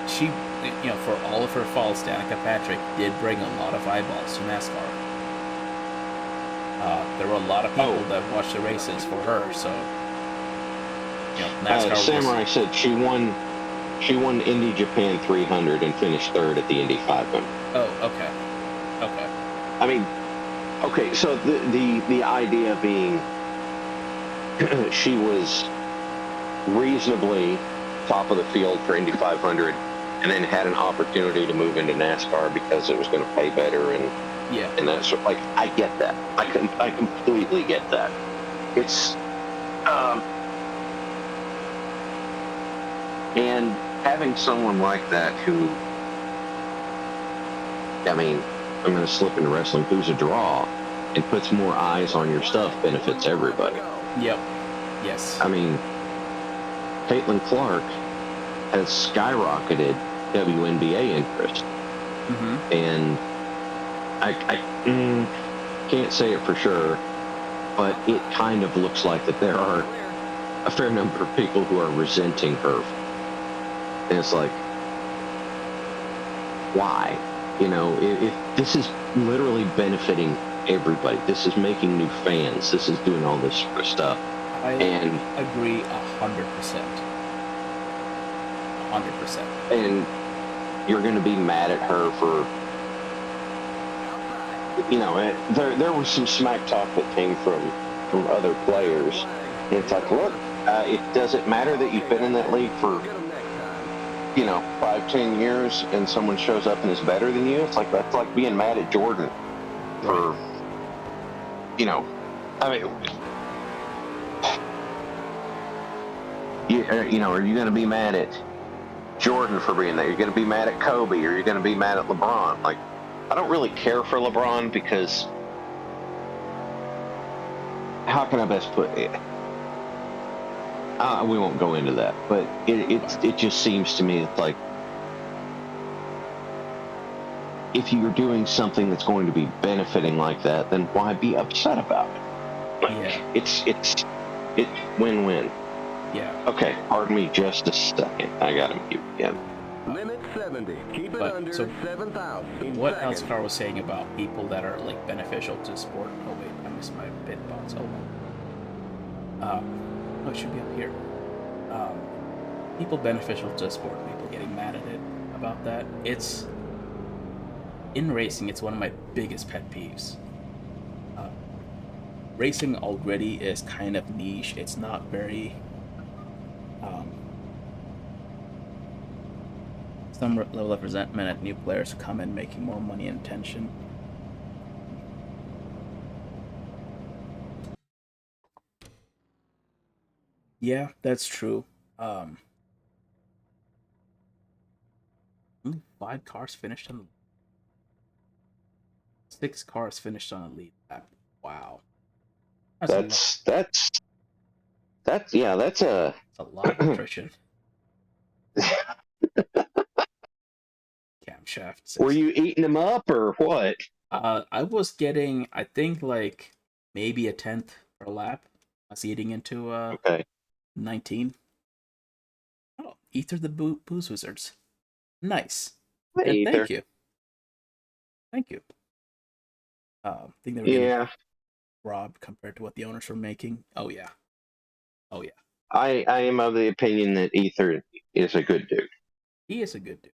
she, you know, for all of her faults, Danica Patrick did bring a lot of eyeballs to NASCAR. There were a lot of people Oh, that watched the races for her, so you know, NASCAR was. Samurai said she won. She won Indy Japan 300 and finished third at the Indy 500. Oh, okay, okay, I mean, okay. So the idea being, she was reasonably top of the field for Indy 500, and then had an opportunity to move into NASCAR because it was going to pay better yeah, and that sort. Like, I get that. I completely get that. It's and having someone like that who, I mean, I'm going to slip into wrestling, who's a draw and puts more eyes on your stuff benefits everybody. yep, yes, I mean, Caitlin Clark has skyrocketed WNBA interest, mm-hmm, and I can't say it for sure, but it kind of looks like that there are a fair number of people who are resenting her, and it's like, why? You know, if this is literally benefiting everybody, this is making new fans, this is doing all this sort of stuff, I and agree 100%, 100%. and you're going to be mad at her for, you know, there was some smack talk that came from other players, and it's like, look, it doesn't matter that you've been in that league for, you know, 5-10 years, and someone shows up and is better than you. It's like, that's like being mad at Jordan Right. for, you know, I mean, you know, are you going to be mad at Jordan for being there? You're going to be mad at Kobe, or you're going to be mad at LeBron? Like, I don't really care for LeBron because, how can I best put it? We won't go into that, but it just seems to me, it's like, if you're doing something that's going to be benefiting like that, then why be upset about it? Like, Yeah, it's win-win. yeah. Okay, pardon me just a second. I gotta mute again. Limit 70. Keep it But under so 7,000. what Elskar was saying about people that are like beneficial to sport. Oh wait, I missed my pit box. Hold on. Oh, it should be up here. Um, people beneficial to sport. People getting mad at it about that. It's in racing. It's one of my biggest pet peeves. Uh, Racing already is kind of niche. It's not very. Um, some level of resentment at new players who come in making more money and attention. Yeah, that's true. Um, only 5 cars finished on 6 cars finished on a lead lap. Wow, that's a lot. That's yeah, that's a. That's a lot of attrition. Camshaft Were 6. you eating them up or what? I was getting, I think, like maybe a tenth per lap. I was eating into Okay. 19. Oh, Ether the Booze Wizards. Nice. Hey, And Ether. thank you. Thank you. I think they were getting Yeah, robbed compared to what the owners were making. Oh yeah, oh yeah. I am of the opinion that Ether is a good dude. He is a good dude.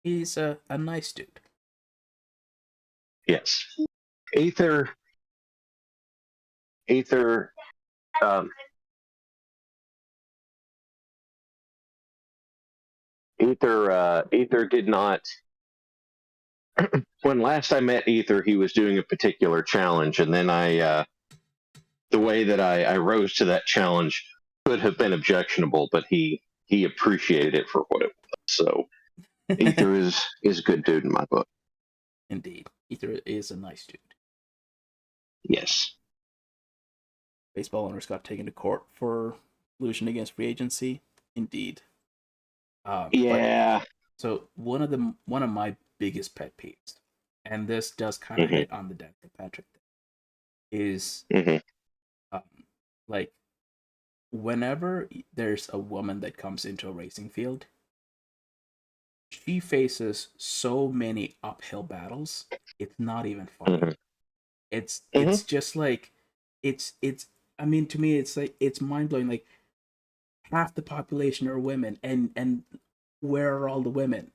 He's a nice dude. Yes, Ether, Ether, um, Ether did not. When last I met Ether, he was doing a particular challenge, and then the way that I rose to that challenge could have been objectionable, but he appreciated it for what it was. So Ether is a good dude in my book. Indeed, Ether is a nice dude. Yes. Baseball owners got taken to court for collusion against free agency. Indeed. But Yeah. so one of my biggest pet peeves, and this does kind of Hmm. hit on the Danica Patrick thing, is Hmm. um, like whenever there's a woman that comes into a racing field, she faces so many uphill battles. It's not even funny. Hmm. It's just like it's. I mean, to me, it's like it's mind blowing. Like half the population are women, and where are all the women?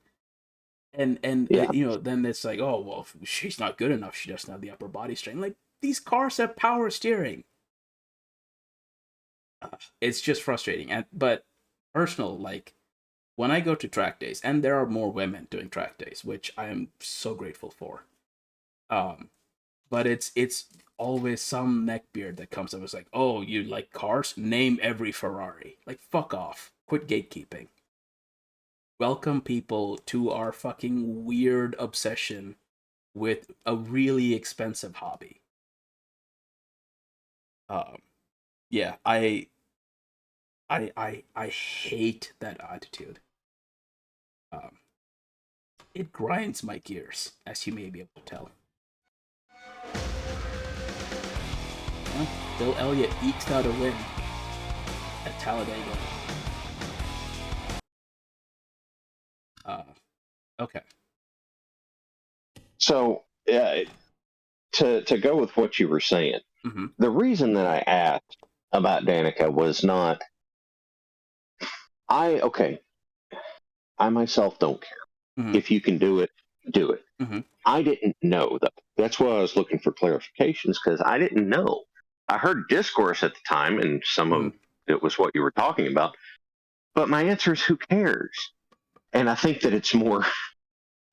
And Yeah. then it's like, oh well, she's not good enough. She doesn't have the upper body strength. Like these cars have power steering. It's just frustrating. And but personal, like when I go to track days, and there are more women doing track days, which I am so grateful for. Um, but it's always some neckbeard that comes up and is like, oh, you like cars? Name every Ferrari. Like fuck off. Quit gatekeeping. Welcome people to our fucking weird obsession with a really expensive hobby. Um, yeah, I hate that attitude. Um, it grinds my gears, as you may be able to tell. Well, Bill Elliott eked out a win at Talladega. Uh, okay. So to go with what you were saying, Mm-hmm. the reason that I asked about Danica was not okay. I myself don't care. Mm-hmm. If you can do it, do it. Mm-hmm. I didn't know though. That's why I was looking for clarifications because I didn't know. I heard discourse at the time, and some Mm-hmm. of it was what you were talking about. But my answer is who cares? And I think that it's more.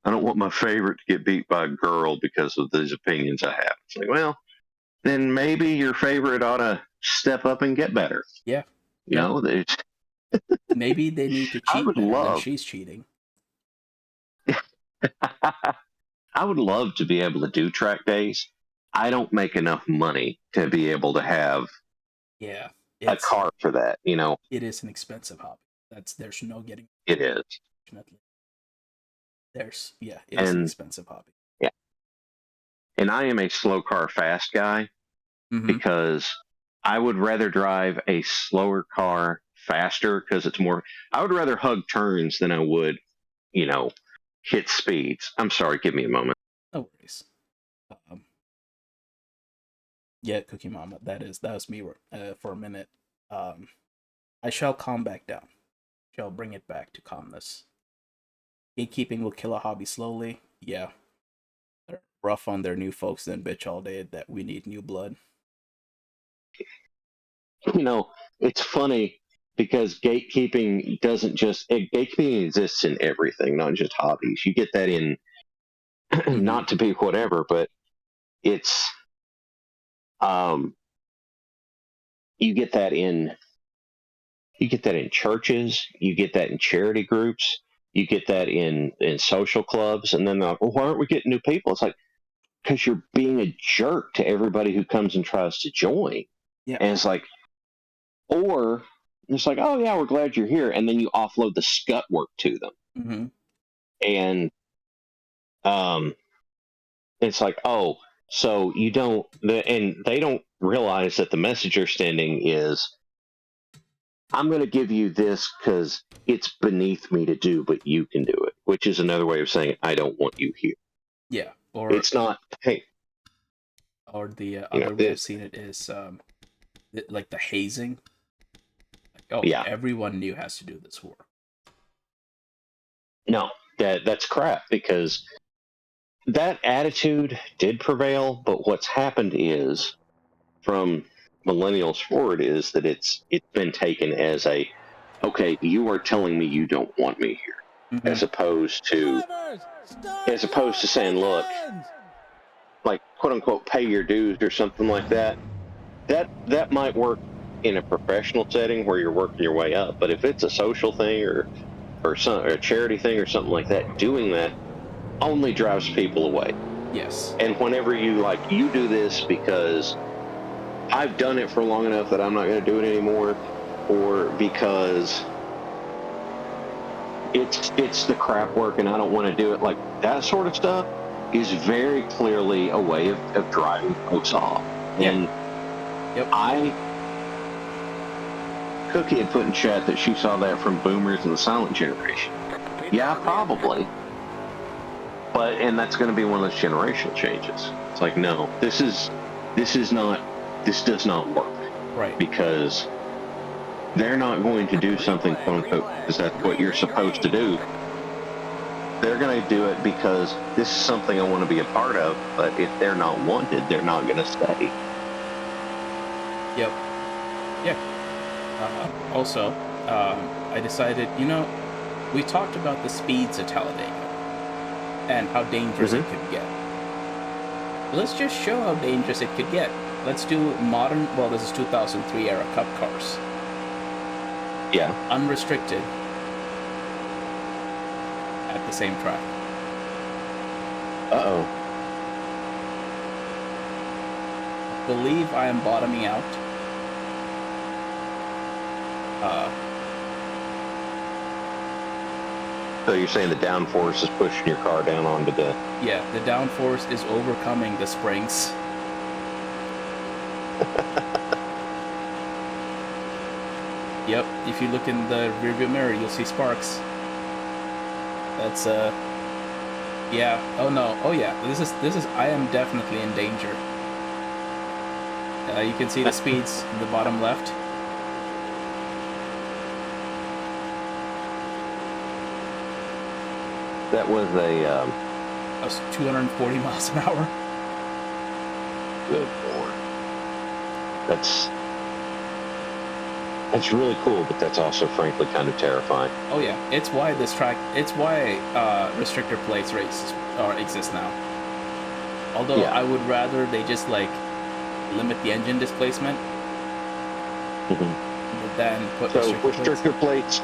I don't want my favorite to get beat by a girl because of these opinions I have. It's like, well, then maybe your favorite ought to step up and get better. Yeah. You Yeah. know, Maybe they need to I cheat would better than love, she's cheating. I would love to be able to do track days. I don't make enough money to be able to have Yeah. a It's car for that. You know, it is an expensive hobby. There's no getting. it is. Fortunately, it is an And expensive hobby. yeah, and I am a slow car fast guy Mm-hmm. because I would rather drive a slower car faster because it's more. I would rather hug turns than I would, you know, hit speeds. I'm sorry, give me a moment. No worries. Um, yeah, Cookie Mama. That was me for a minute. Um, I shall calm back down. Shall bring it back to calmness. Gatekeeping will kill a hobby slowly. Yeah, they're rough on their new folks, then bitch all day that we need new blood. You know, it's funny because gatekeeping doesn't just gatekeeping exists in everything, not just hobbies. You get that in Mm-hmm. not to be whatever, but it's um you get that in churches, you get that in charity groups, you get that in social clubs, and then they're like, well, why aren't we getting new people? It's like because you're being a jerk to everybody who comes and tries to join, Yeah. and it's like, or it's like, oh yeah, we're glad you're here, and then you offload the scut work to them, Mm-hmm. and um, it's like, oh, so you don't, and they don't realize that the message you're sending is I'm going to give you this because it's beneath me to do, but you can do it, which is another way of saying I don't want you here. Yeah. Or It's not, hey. or the You know, other way I've seen it is like the hazing. Like, oh, yeah, everyone new has to do this war. no, that's crap because that attitude did prevail. But what's happened is from millennials forward is that it's been taken as a okay, you are telling me you don't want me here, Mm-hmm. Drivers, start as opposed your to saying, look, engines! like quote unquote, pay your dues or something like that. That might work in a professional setting where you're working your way up, but if it's a social thing or a charity thing or something like that, doing that only drives people away. Yes. And whenever you do this because I've done it for long enough that I'm not going to do it anymore, or because it's the crap work and I don't want to do it, like that sort of stuff is very clearly a way of driving folks off. Yeah. And Yep. Cookie had put in chat that she saw that from boomers and the silent generation. Yeah, probably. And that's going to be one of those generational changes. It's like, no, this does not work. Right. Because they're not going to do something, quote unquote, because that's what you're supposed to do. They're going to do it because this is something I want to be a part of, but if they're not wanted, they're not going to stay. Yep. Yeah. Also, I decided, we talked about the speeds of Talladega and how dangerous it could get. Let's just show how dangerous it could get. Let's do modern, well, this is 2003 era Cup cars. Yeah. Unrestricted at the same track. Uh-oh. I believe I am bottoming out. So you're saying the downforce is pushing your car down onto the... Yeah, the downforce is overcoming the springs. Yep, if you look in the rearview mirror, you'll see sparks. That's yeah. Oh no. Oh yeah. This is. I am definitely in danger. You can see the speeds in the bottom left. That was a... That was 240 miles an hour. Good Lord. That's really cool, but that's also frankly kind of terrifying. Oh yeah, it's why restrictor plates races exist now. Although Yeah. I would rather they just limit the engine displacement than put So restrictor plates. plates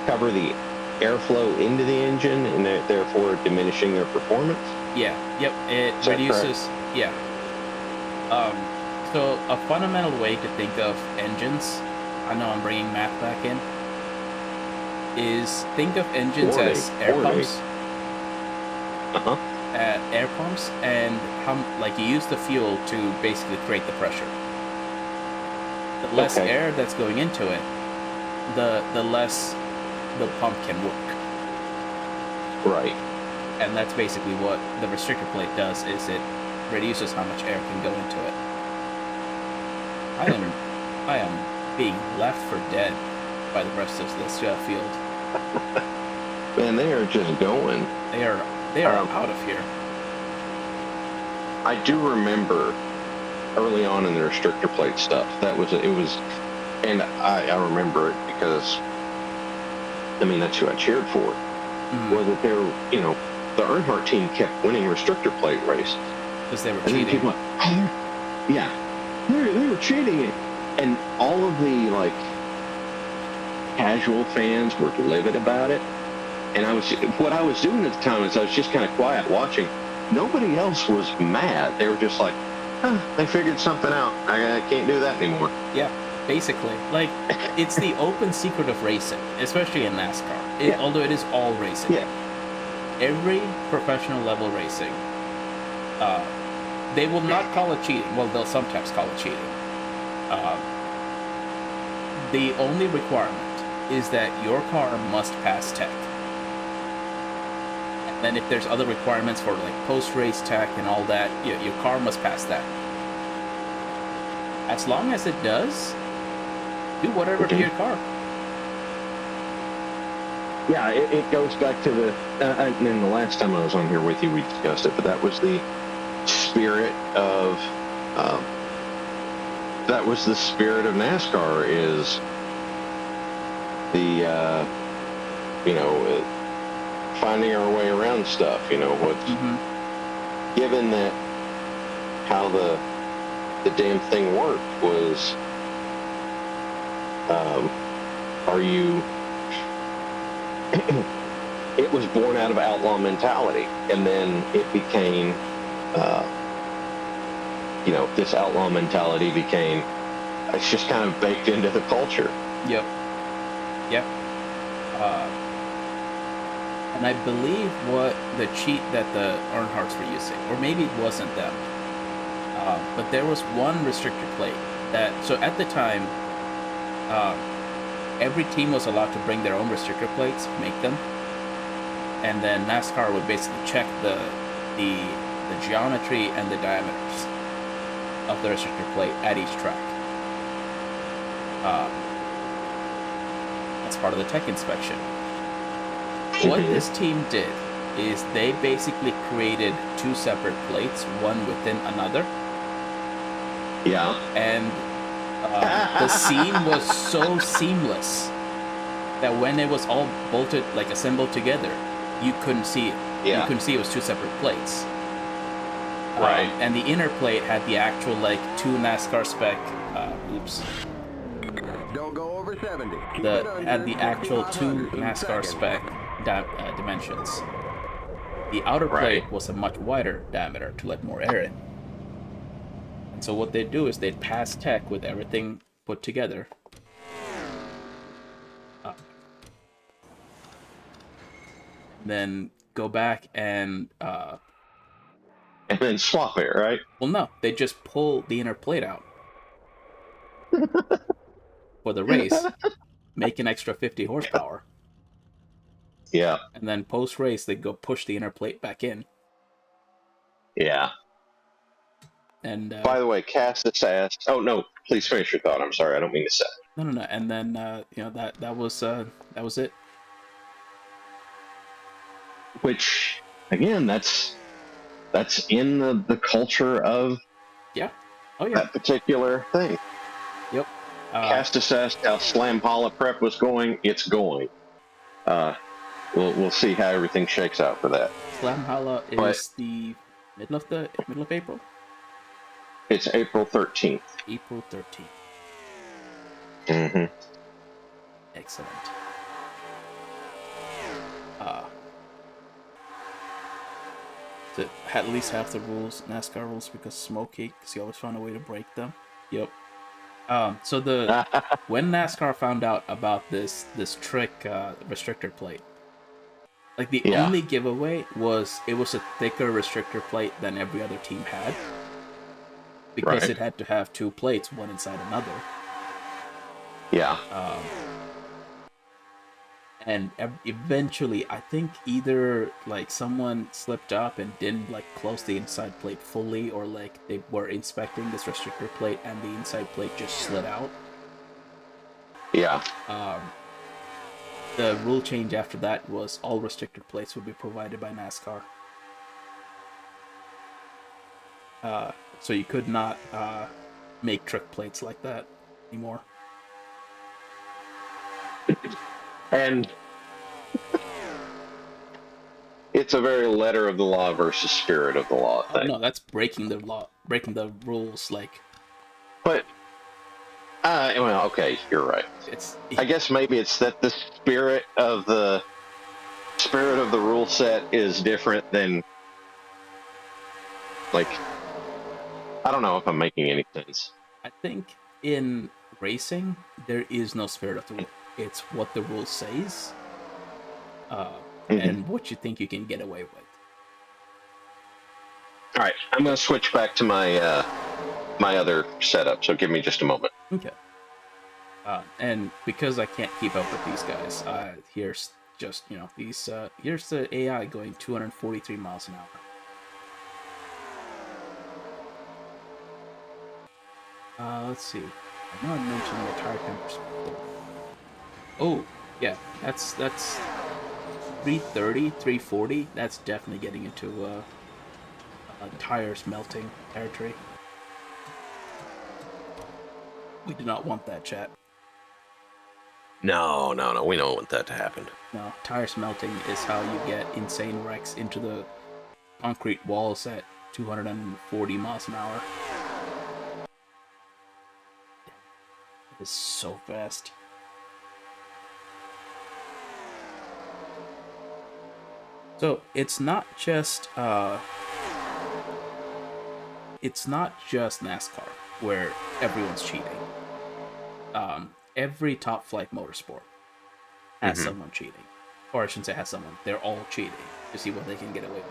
cover the airflow into the engine and therefore diminishing their performance? Yeah, yep, it Is that reduces, yeah. So a fundamental way to think of engines, I know I'm bringing math back in, is think of engines as air pumps. Air pumps, and you use the fuel to basically create the pressure. The less air that's going into it, the less the pump can work. Right. And that's basically what the restrictor plate does, is it reduces how much air can go into it. I am being left for dead by the rest of this field. Man, they are just going. They are out of here. I do remember early on in the restrictor plate stuff, and I remember it because, I mean, that's who I cheered for. Was that the Earnhardt team kept winning restrictor plate races. Because they were And cheating. then people they were cheating. And all of the, casual fans were livid about it. And what I was doing at the time is I was just kind of quiet watching. Nobody else was mad. They were just like, they figured something out. I can't do that anymore. Yeah, basically. It's the open secret of racing, especially in NASCAR. Although it is all racing. Yeah. Every professional level racing, they will not call it cheating. Well, they'll sometimes call it cheating. The only requirement is that your car must pass tech. Then if there's other requirements for like post-race tech and all that, your car must pass that. As long as it does, do whatever to your car. Yeah, it goes back to the, and then the last time I was on here with you, we discussed it, but that was the spirit of, NASCAR is the, finding our way around stuff, what's, given that how the damn thing worked was, it was born out of outlaw mentality, and then it became, this outlaw mentality became, it's just kind of baked into the culture. Yep. And I believe what the cheat that the Earnhardts were using, or maybe it wasn't them, but there was one restrictor plate that, so at the time, every team was allowed to bring their own restrictor plates, make them, and then NASCAR would basically check the geometry and the diameters of the restrictor plate at each track. That's part of the tech inspection. What this team did is they basically created two separate plates, one within another. Yeah. And the seam was so seamless that when it was all bolted, like assembled together, you couldn't see it. Yeah. You couldn't see it was two separate plates. Right. And the inner plate had the actual, like, two NASCAR spec, Don't go over 70. had the actual two NASCAR spec dimensions. The outer plate was a much wider diameter to let more air in. And so what they'd do is they'd pass tech with everything put together. Then go back and then swap it, right? well, no, they just pull the inner plate out for the race, make an extra 50 horsepower. Yeah. And then post-race, they go push the inner plate back in. Yeah. And by the way, Cassis asked. Oh no, please finish your thought. I'm sorry, I don't mean to say. No. And then that was it. Which again, that's in the culture of that particular thing. Yep. Castis asked how Slam Holla prep was going. It's going. We'll see how everything shakes out for that. Slam Holla is the middle of April. It's April 13th. April 13th. Mm-hmm. Excellent. To at least half the rules, NASCAR rules, because Smokey, because he always found a way to break them. Yep. So when NASCAR found out about this trick restrictor plate, like the only giveaway was it was a thicker restrictor plate than every other team had, because it had to have two plates, one inside another. Yeah. And eventually, I think either like someone slipped up and didn't like close the inside plate fully, or like they were inspecting this restrictor plate and the inside plate just slid out. Yeah. The rule change after that was all restrictor plates would be provided by NASCAR. So you could not make trick plates like that anymore. And it's a very letter of the law versus spirit of the law thing. No, that's breaking the law, breaking the rules. Like, but well, okay, you're right. I guess maybe it's that the spirit of the rule set is different than, like, I don't know if I'm making any sense. I think in racing there is no spirit of the rule. It's what the rule says, and what you think you can get away with. All right, I'm going to switch back to my my other setup, so give me just a moment. Okay. And because I can't keep up with these guys, here's just these. Here's the AI going 243 miles an hour. Let's see. I know I mentioned the tire tempers before. Oh, yeah, that's 330, 340. That's definitely getting into tires melting territory. We do not want that, chat. No. We don't want that to happen. No, tires melting is how you get insane wrecks into the concrete walls at 240 miles an hour. It is so fast. So it's not just NASCAR where everyone's cheating. Every top flight motorsport has someone cheating, or I shouldn't say has someone. They're all cheating to see what they can get away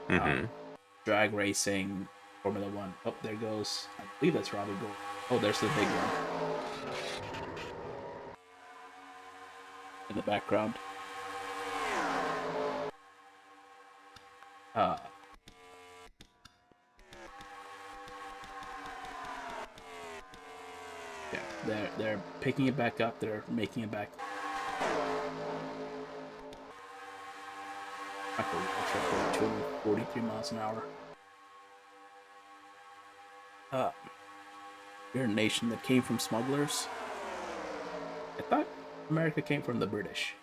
with. Drag racing, Formula One. Oh, there goes. I believe that's Robbie Gould. Oh, there's the big one in the background. Yeah, they're picking it back up. They're making it back. I forgot 243 miles an hour. You're a nation that came from smugglers. I thought America came from the British.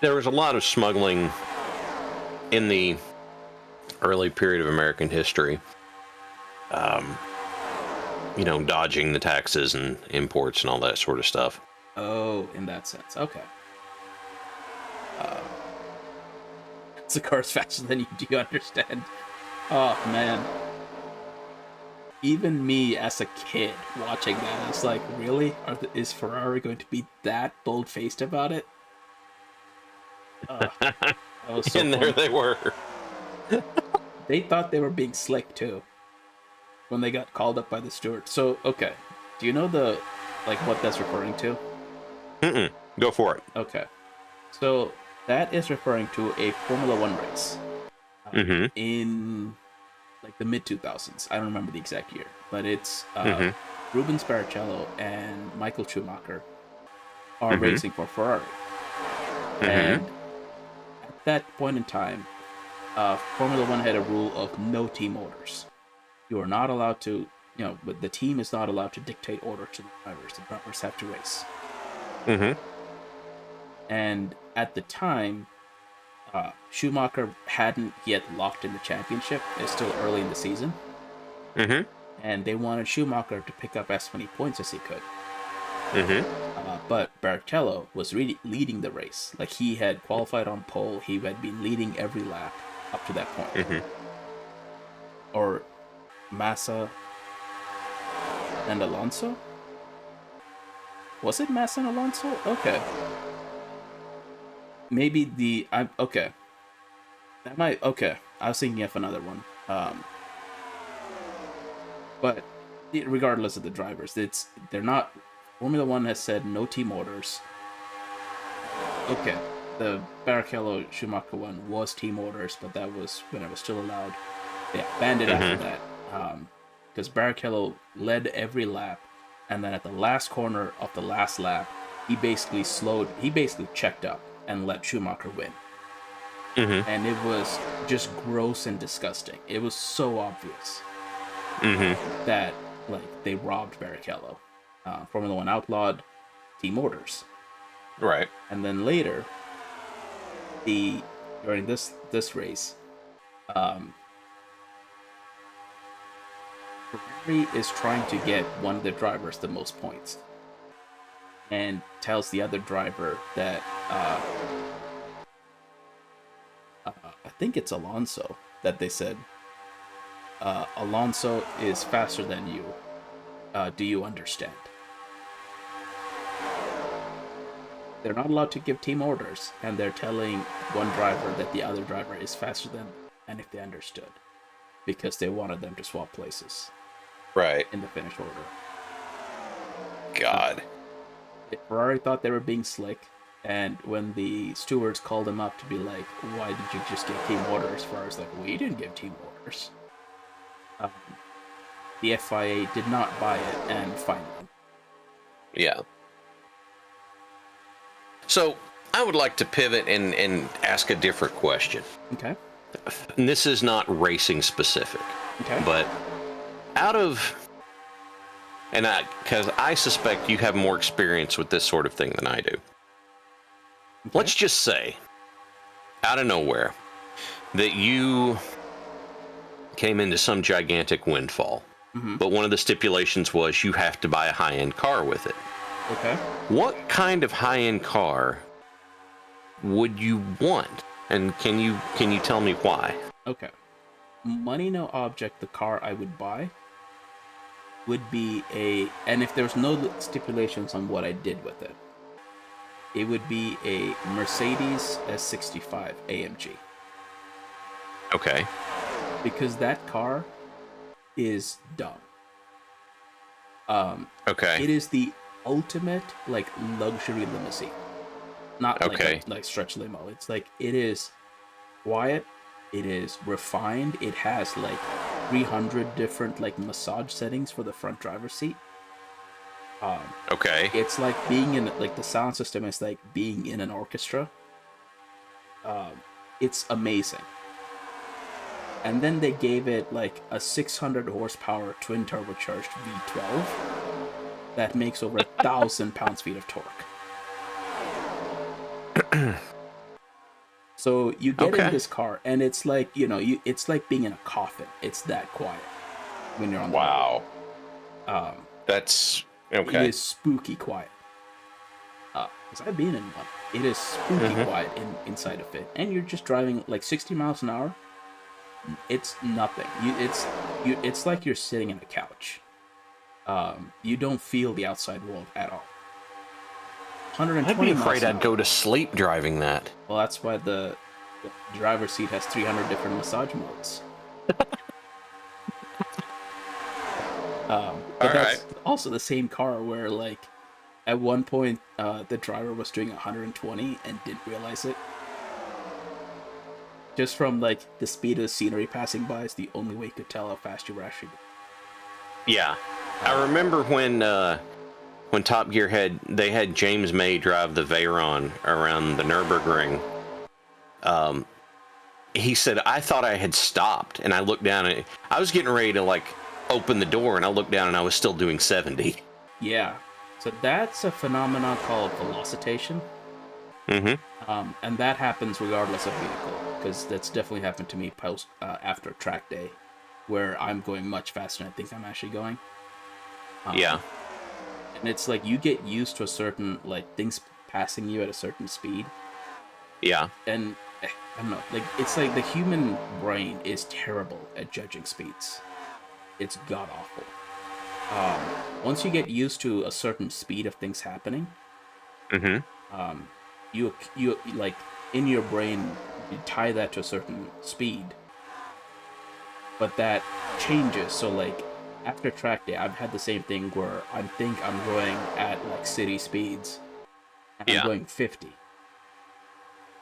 There was a lot of smuggling in the early period of American history. Dodging the taxes and imports and all that sort of stuff. Oh, in that sense. Okay. The car's faster than you. Do you understand? Oh, man. Even me as a kid watching that, I was like, really? Is Ferrari going to be that bold-faced about it? That was so And fun. there they were. They thought they were being slick, too, when they got called up by the steward. So, okay. Do you know what that's referring to? Go for it. Okay. So, that is referring to a Formula One race. In the mid 2000s. I don't remember the exact year, but it's Rubens Barrichello and Michael Schumacher are racing for Ferrari. And at that point in time, Formula One had a rule of no team orders. You are not allowed to, but the team is not allowed to dictate order to the drivers. The drivers have to race. And at the time, Schumacher hadn't yet locked in the championship. It's still early in the season. And they wanted Schumacher to pick up as many points as he could. But Barrichello was really leading the race. Like, he had qualified on pole. He had been leading every lap up to that point. Or Massa and Alonso? Was it Massa and Alonso? Okay. Maybe okay. That might, okay. I was thinking of another one. But regardless of the drivers, they're not. Formula One has said no team orders. Okay, the Barrichello Schumacher one was team orders, but that was when it was still allowed. They banned it after that, because Barrichello led every lap, and then at the last corner of the last lap, he basically checked up and let Schumacher win. And it was just gross and disgusting. It was so obvious that they robbed Barrichello. Formula One outlawed team orders. Right. And then later, during this race, Ferrari is trying to get one of their drivers the most points, and tells the other driver that I think it's Alonso, that they said, Alonso is faster than you. Do you understand? They're not allowed to give team orders, and they're telling one driver that the other driver is faster than, and if they understood, because they wanted them to swap places. Right. In the finish order. God. Ferrari thought they were being slick, and when the stewards called him up to be like, "Why did you just give team orders?" Ferrari's like, "We didn't give team orders." Um, the FIA did not buy it and fined them. Yeah. So I would like to pivot and ask a different question. Okay. And this is not racing specific, Okay. but out of, because I suspect you have more experience with this sort of thing than I do. Okay. Let's just say, out of nowhere, that you came into some gigantic windfall, but one of the stipulations was you have to buy a high-end car with it. Okay. What kind of high-end car would you want? And can you tell me why? Okay. Money no object, the car I would buy would be and if there's no stipulations on what I did with it, it would be a Mercedes S65 AMG. Okay. Because that car is dumb. Okay. It is the ultimate like luxury limousine. Not Okay. like stretch limo. It's like it is quiet, it is refined, it has like 300 different like massage settings for the front driver's seat. Okay. It's like being in like the sound system is like being in an orchestra. It's amazing. And then they gave it like a 600 horsepower twin turbocharged V12 that makes over 1,000 pounds-feet of torque. So you get in this car, and it's like it's like being in a coffin. It's that quiet when you're on the Wow. road. That's It okay. is spooky quiet. Because I've been in one. It is spooky quiet inside of it, and you're just driving like 60 miles an hour. It's nothing. It's like you're sitting in a couch. You don't feel the outside world at all. 120 I'd be miles afraid an I'd hour. go to sleep driving that. Well, that's why the driver's seat has 300 different massage modes. But that's also the same car where, like, at one point, the driver was doing 120 and didn't realize it. Just from, like, the speed of the scenery passing by is the only way you could tell how fast you were actually going. Yeah. I remember when Top Gear had James May drive the Veyron around the Nürburgring. He said, I thought I had stopped, and I looked down, and I was getting ready to, like, open the door, and I looked down, and I was still doing 70. Yeah. So that's a phenomenon called velocitation. And that happens regardless of vehicle, because that's definitely happened to me after track day, where I'm going much faster than I think I'm actually going. Yeah. And it's like you get used to a certain, like, things passing you at a certain speed. Yeah. And I don't know, like, it's like the human brain is terrible at judging speeds. It's god awful. Once you get used to a certain speed of things happening, you like, in your brain, you tie that to a certain speed, but that changes. So, like, after track day, I've had the same thing where I think I'm going at, like, city speeds, and I'm going 50.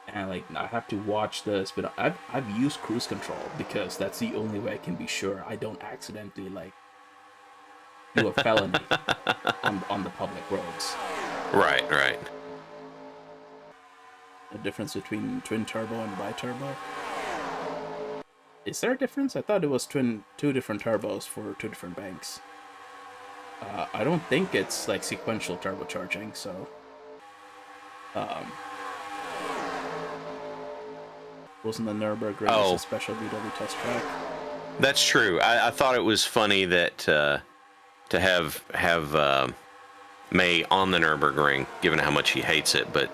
And, like, I have to watch this, but I've used cruise control because that's the only way I can be sure I don't accidentally, like, do a felony on the public roads. Right, right. The difference between twin turbo and bi-turbo. Is there a difference? I thought it was two different turbos for two different banks. I don't think it's like sequential turbocharging, so wasn't the Nürburgring a special VW test track? That's true. I thought it was funny that to have May on the Nürburgring, given how much he hates it, but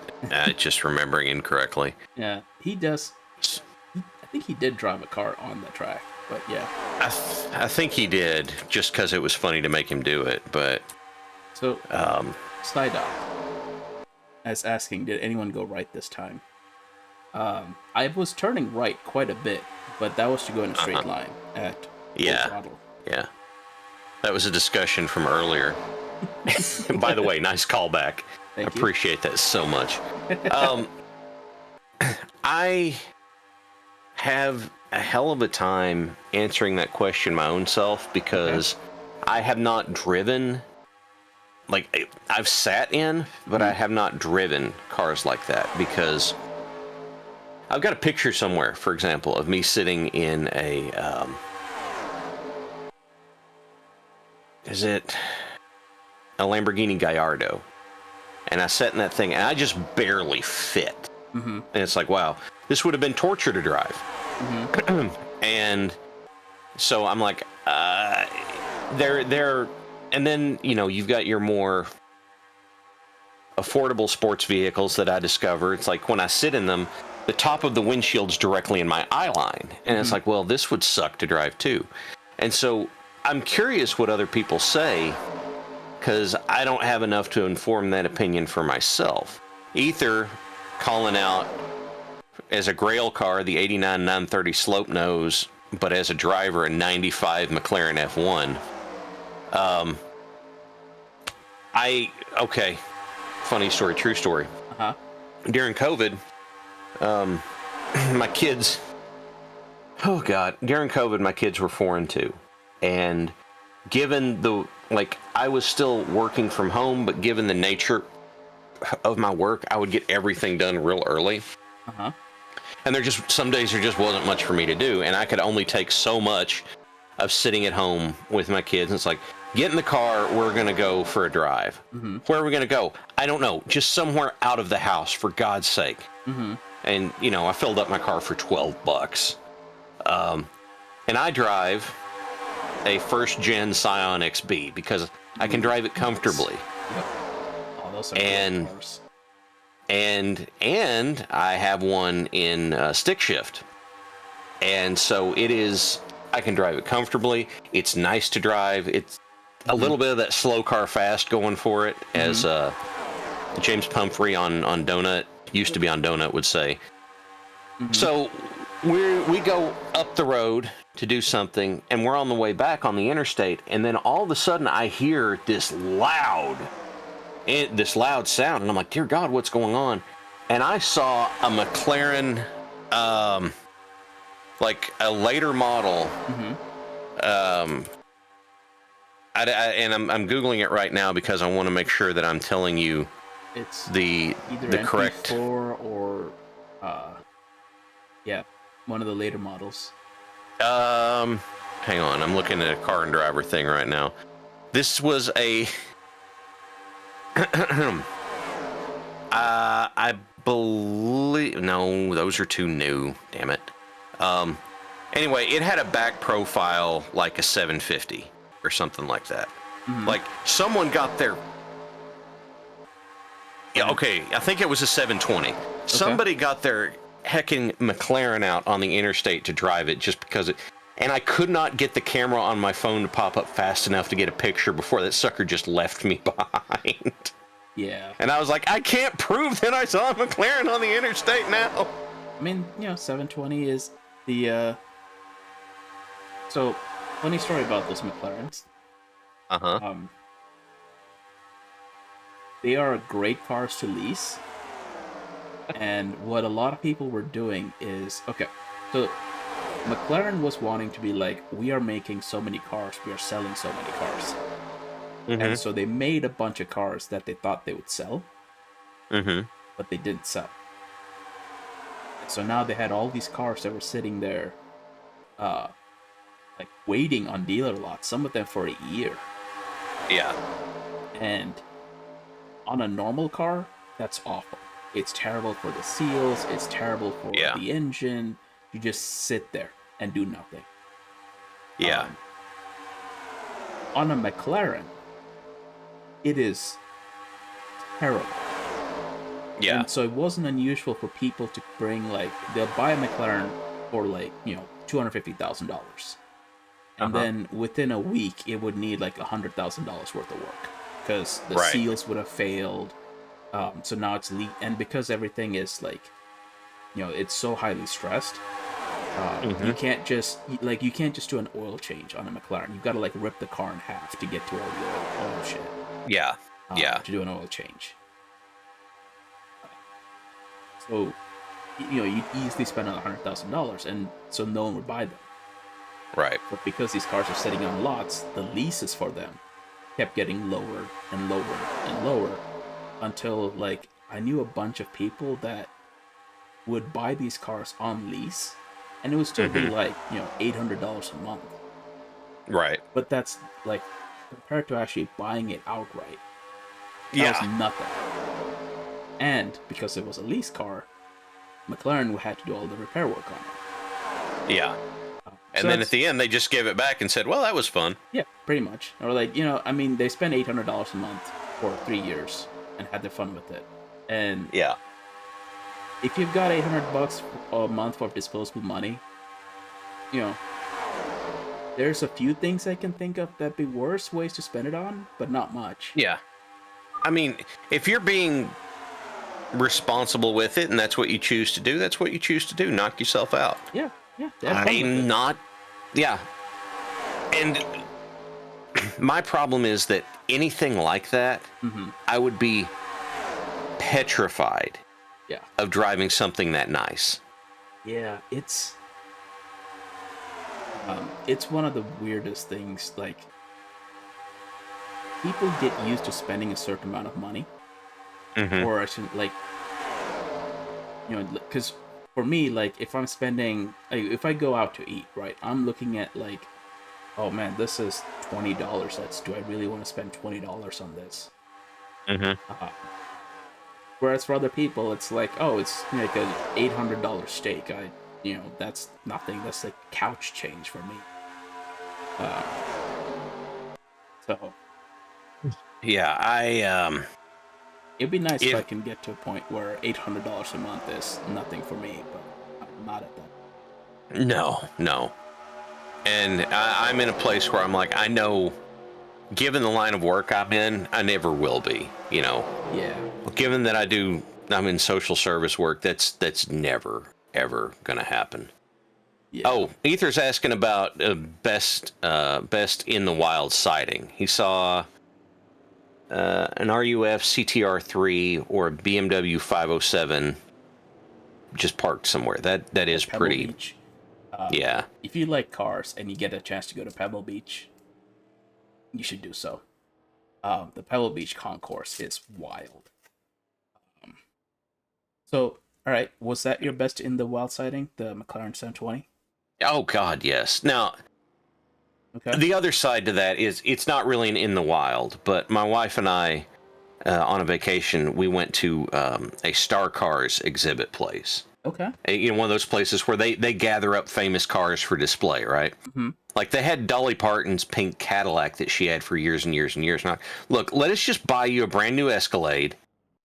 just remembering incorrectly. Yeah, he does. I think he did drive a car on the track, but yeah. I think he did, just because it was funny to make him do it, but... So, Slide as asking, did anyone go right this time? I was turning right quite a bit, but that was to go in a straight line at full throttle. Yeah. That was a discussion from earlier. By the way, nice callback. Thank you. Appreciate that so much. I have a hell of a time answering that question my own self because I have not driven, like, I've sat in, but I have not driven cars like that because I've got a picture somewhere, for example, of me sitting in a, is it a Lamborghini Gallardo? And I sat in that thing and I just barely fit. And it's like, wow, this would have been torture to drive. And so I'm like, they're, and then, you know, you've got your more affordable sports vehicles that I discover. It's like when I sit in them, the top of the windshield's directly in my eye line. And it's like, well, this would suck to drive too. And so I'm curious what other people say, because I don't have enough to inform that opinion for myself. Ether calling out as a Grail car, the 89 930 slope nose, but as a driver, a 95 McLaren F1. Okay, funny story, true story. During COVID, my kids, during COVID, my kids were 4 and 2. And given the, like, I was still working from home, but given the nature of my work, I would get everything done real early. And there just, some days there just wasn't much for me to do, and I could only take so much of sitting at home with my kids. And it's like, get in the car, we're gonna go for a drive. Where are we gonna go? I don't know, just somewhere out of the house, for God's sake. And, you know, I filled up my car for $12. And I drive a first-gen Scion XB because I can drive it comfortably. Oh, those are And great cars. and I have one in stick shift, and so it is, I can drive it comfortably. It's nice to drive. It's a little bit of that slow car fast going for it, as James Pumphrey on Donut, used to be on Donut, would say. So we go up the road to do something, and we're on the way back on the interstate, and then all of a sudden I hear this loud sound, and I'm like, dear God, what's going on? And I saw a McLaren, like a later model, and I'm googling it right now because I want to make sure that I'm telling you It's the either correct. MP4 or yeah, one of the later models. Hang on, I'm looking at a car and driver thing right now. This was a I believe, no, those are too new, damn it. Anyway, it had a back profile like a 750 or something like that. Like someone got their, yeah, okay, I think it was a 720. Somebody got their heckin' McLaren out on the interstate to drive it just because it, and I could not get the camera on my phone to pop up fast enough to get a picture before that sucker just left me behind. Yeah. And I was like, I can't prove that I saw a McLaren on the interstate now. I mean, you know, 720 is the so funny story about those McLarens. They are great cars to lease. And what a lot of people were doing is, okay, so McLaren was wanting to be like, we are making so many cars, we are selling so many cars. And so they made a bunch of cars that they thought they would sell, but they didn't sell. And so now they had all these cars that were sitting there, like waiting on dealer lots, some of them for a year. Yeah. And on a normal car, that's awful. It's terrible for the seals, it's terrible for the engine. You just sit there and do nothing. Yeah. On a McLaren, it is terrible. Yeah. And so it wasn't unusual for people to bring, like, they'll buy a McLaren for, like, you know, $250,000. And then within a week, it would need like $100,000 worth of work because the seals would have failed. So now it's and because everything is like, you know, it's so highly stressed. You can't just do an oil change on a McLaren. You've got to like rip the car in half to get to all the oil shit. Yeah. To do an oil change. So you'd easily spend $100,000, and so no one would buy them. Right. But because these cars are sitting on lots, the leases for them kept getting lower and lower and lower until like I knew a bunch of people that would buy these cars on lease, and it would still be like $800 a month. Right. But that's like compared to actually buying it outright, that was Yeah. nothing. And because it was a lease car, McLaren had to do all the repair work on it. Yeah. And So then that's- at the end, they just gave it back and said, well, that was fun. Yeah, pretty much. Or like, I mean, they spent $800 a month for 3 years and had their fun with it. And Yeah. if you've got $800 a month for disposable money, there's a few things I can think of that'd be worse ways to spend it on, but not much. Yeah. I mean, if you're being responsible with it and that's what you choose to do, that's what you choose to do. Knock yourself out. Yeah, have fun with it. I'm not. Yeah. And my problem is that anything like that, I would be petrified Yeah. of driving something that nice. Yeah, it's one of the weirdest things. Like, people get used to spending a certain amount of money, or I should like, because for me, like, if I'm spending, like, if I go out to eat, right, I'm looking at like, oh man, this is $20. Do I really want to spend $20 on this? Whereas for other people, it's like, oh, it's like an $800 steak. That's nothing. That's like couch change for me. So Yeah, it'd be nice if I If- can get to a point where $800 a month is nothing for me, but I'm not at that. no. And I'm in a place where I'm like, I know, given the line of work I'm in, I never will be, Yeah. Given that I'm in social service work, that's never, ever going to happen. Yeah. Oh, Ether's asking about best in the wild sighting. He saw an RUF CTR3 or a BMW 507 just parked somewhere. That is Pebble pretty. Beach. Yeah. If you like cars and you get a chance to go to Pebble Beach, you should do so. The Pebble Beach concourse is wild. So, all right, was that your best in the wild sighting, the McLaren 720? Oh God, yes. Now, Okay. the other side to that is it's not really an in the wild, but my wife and I, on a vacation, we went to a Star Cars exhibit place. Okay. One of those places where they gather up famous cars for display, right? Like they had Dolly Parton's pink Cadillac that she had for years and years and years. Now, look, let us just buy you a brand new Escalade.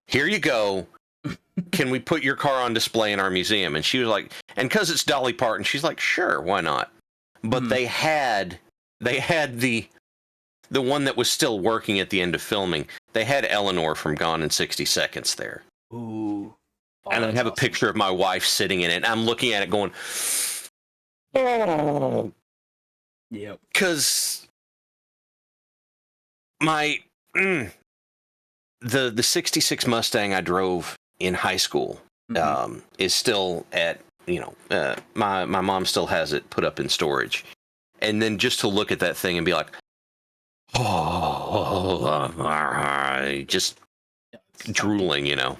Here you go. Can we put your car on display in our museum? And she was like, and because it's Dolly Parton, she's like, sure, why not? But they had the one that was still working at the end of filming. They had Eleanor from Gone in 60 Seconds there. Ooh. Oh, And I that's have a awesome. picture of my wife sitting in it. And I'm looking at it going, oh. Yep. Because the 66 Mustang I drove in high school is still at, my mom still has it put up in storage. And then just to look at that thing and be like, just Yeah, it's drooling, Yeah.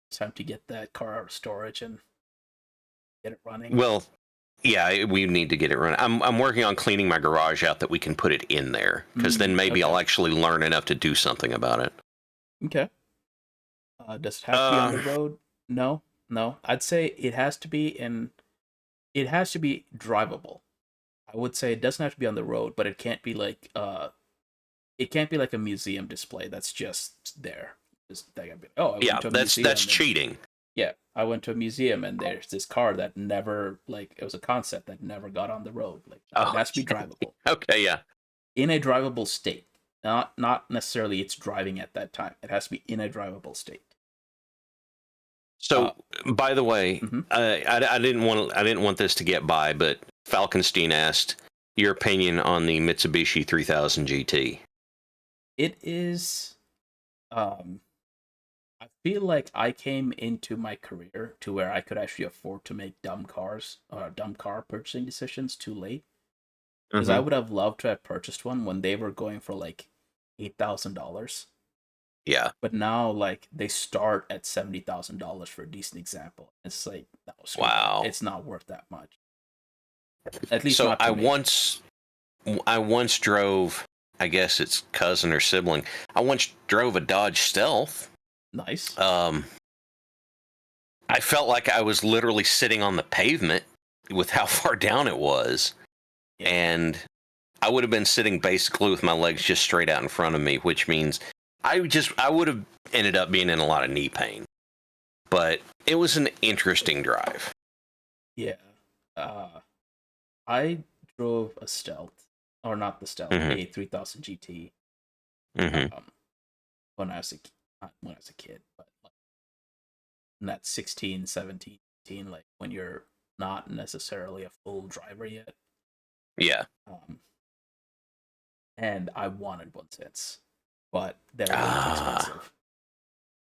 It's time to get that car out of storage and get it running. Well, yeah, we need to get it running. I'm working on cleaning my garage out that we can put it in there, because then maybe okay. I'll actually learn enough to do something about it. Okay. Does it have to be on the road? No. I'd say it has to be drivable. I would say it doesn't have to be on the road, but it can't be like a museum display that's just there. That's cheating. Yeah, I went to a museum and there's this car that never, like, it was a concept that never got on the road. Like, it has to be drivable. Okay, yeah. In a drivable state. Not necessarily it's driving at that time. It has to be in a drivable state. So, by the way, I didn't want this to get by, but Falkenstein asked your opinion on the Mitsubishi 3000 GT. It is I feel like I came into my career to where I could actually afford to make dumb car purchasing decisions too late. Because I Hmm. would have loved to have purchased one when they were going for like $8,000. Yeah. But now, like, they start at $70,000 for a decent example. It's like, no, screw that. Wow. It's not worth that much. At least So not to me. I once drove, I guess it's cousin or sibling. I once drove a Dodge Stealth. Nice. Um, I felt like I was literally sitting on the pavement with how far down it was. Yeah. And I would have been sitting basically with my legs just straight out in front of me, which means I would have ended up being in a lot of knee pain. But it was an interesting drive. Yeah. I drove a Stealth, or not the Stealth, Hmm. a 3000 GT. Hmm. When I was not when I was a kid, but like in that 16, 17, 18, like when you're not necessarily a full driver yet. Yeah. Um, and I wanted one since, but they're way too Ah. expensive.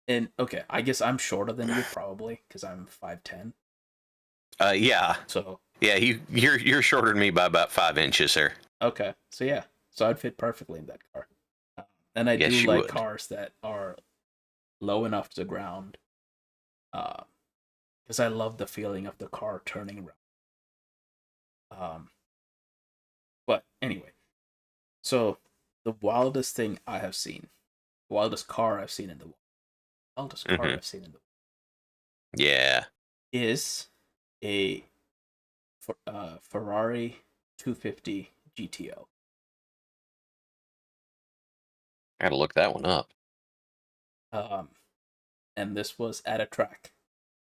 And okay, I guess I'm shorter than you probably because I'm 5'10". Yeah. So Yeah. You're shorter than me by about 5 inches, sir. okay, so yeah, so I'd fit perfectly in that car. And I do Yes, you like would. cars that are low enough to the ground, because I love the feeling of the car turning around. But anyway, so the wildest thing I have seen, wildest car I've seen in the wildest car Hmm. I've seen in the Yeah. is a Ferrari 250 GTO. I gotta look that one up. Um, and this was at a track,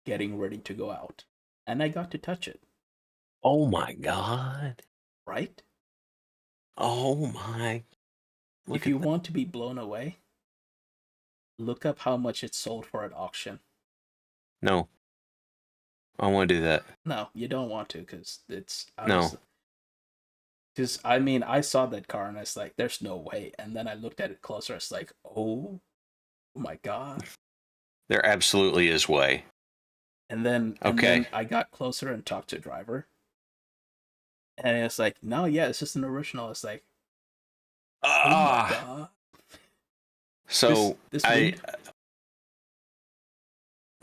getting ready to go out, and I got to touch it. Oh my God. Right? Oh my. If Look you at that. want to be blown away, look up how much it sold for at auction. No, I want to do that. No, you don't want to, because No. because I mean, I saw that car and I was like, "There's no way." And then I looked at it closer. It's like, "Oh my god!" There absolutely is way. And then Okay. I got closer and talked to the driver, and it's like, "No, yeah, it's just an original." It's like, "Oh my Ah. god!" This So this I wind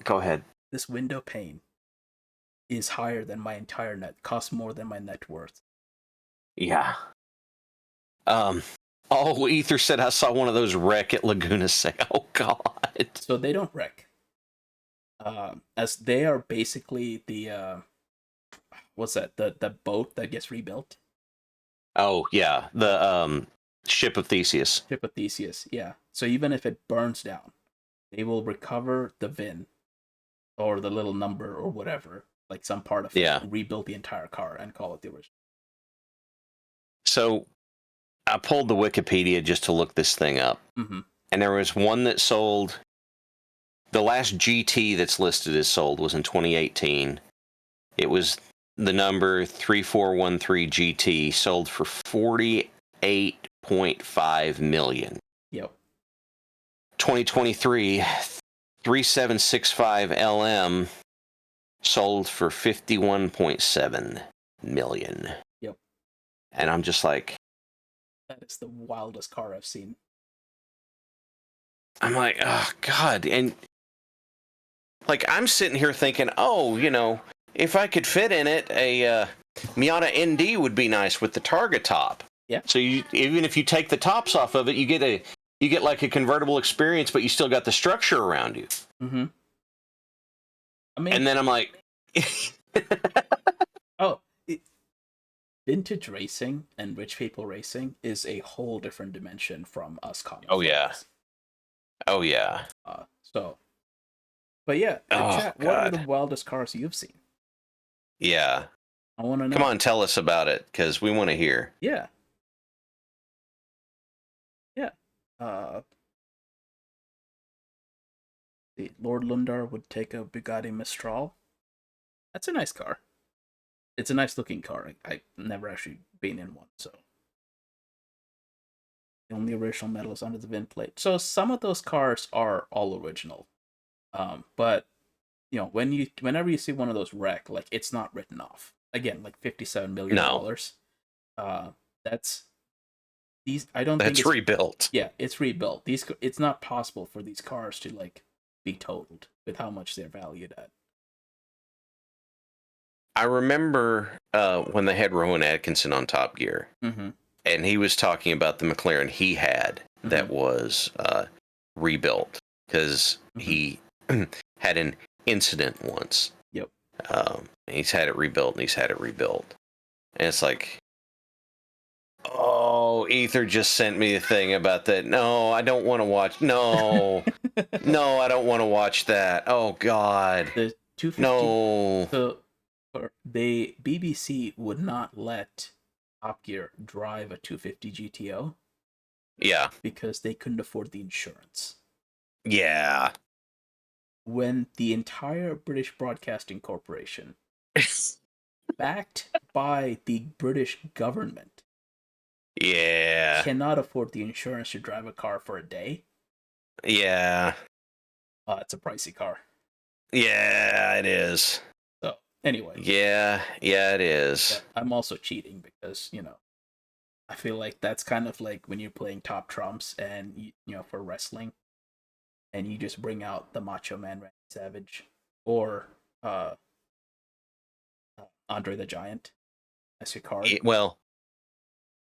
go ahead. this window pane is higher than my entire net. Costs more than my net worth. Yeah. Um. Oh, Ether said I saw one of those wreck at Laguna Seca. Oh God. So they don't wreck. As they are basically the what's that? The boat that gets rebuilt. Oh yeah, the ship of Theseus. Ship of Theseus. Yeah. So even if it burns down, they will recover the VIN or the little number or whatever, like some part of it, Yeah. rebuild the entire car and call it the original. So I pulled the Wikipedia just to look this thing up, Mm-hmm. and there was one that sold. The last GT that's listed as sold was in 2018. It was the number 3413 GT, sold for 48.5 million. Yep. 2023 3765 LM sold for 51.7 million. Yep. And I'm just like, That is the wildest car I've seen. oh God. And like, I'm sitting here thinking, oh, if I could fit in it, a Miata ND would be nice with the Targa top. Yeah. So even if you take the tops off of it, you get like a convertible experience, but you still got the structure around you. Mm-hmm. I mean, And then I'm like, oh, vintage racing and rich people racing is a whole different dimension from us common oh yeah, folks. oh yeah, So, but yeah, oh chat. What are the God, wildest cars you've seen? yeah. I want to know. Come on, tell us about it, because we want to hear. Yeah. Yeah. Uh, the Lord Lundar would take a Bugatti Mistral. That's a nice car. It's a nice looking car. I've never actually been in one, so. The only original metal is under the VIN plate. So some of those cars are all original. But whenever you see one of those wreck, like it's not written off. Again, like $57 million. That's these. I don't think That's it's rebuilt. yeah, it's rebuilt. It's not possible for these cars to like be totaled with how much they're valued at. I remember when they had Rowan Atkinson on Top Gear, Mm-hmm. and he was talking about the McLaren he had that was rebuilt because he had an incident once. Yep. He's had it rebuilt, and he's had it rebuilt. And it's like, oh, Ether just sent me a thing about that. No, I don't want to watch. No, no, I don't want to watch that. Oh, God. The 250. No. So, the BBC would not let Top Gear drive a 250 GTO Yeah. because they couldn't afford the insurance. Yeah. When the entire British Broadcasting Corporation, backed by the British government, Yeah. cannot afford the insurance to drive a car for a day, Yeah. it's a pricey car. Yeah, it is. So, anyway. Yeah, it is. I'm also cheating because, I feel like that's kind of like when you're playing top trumps and, for wrestling, and you just bring out the Macho Man Randy Savage or Andre the Giant as your card. Well,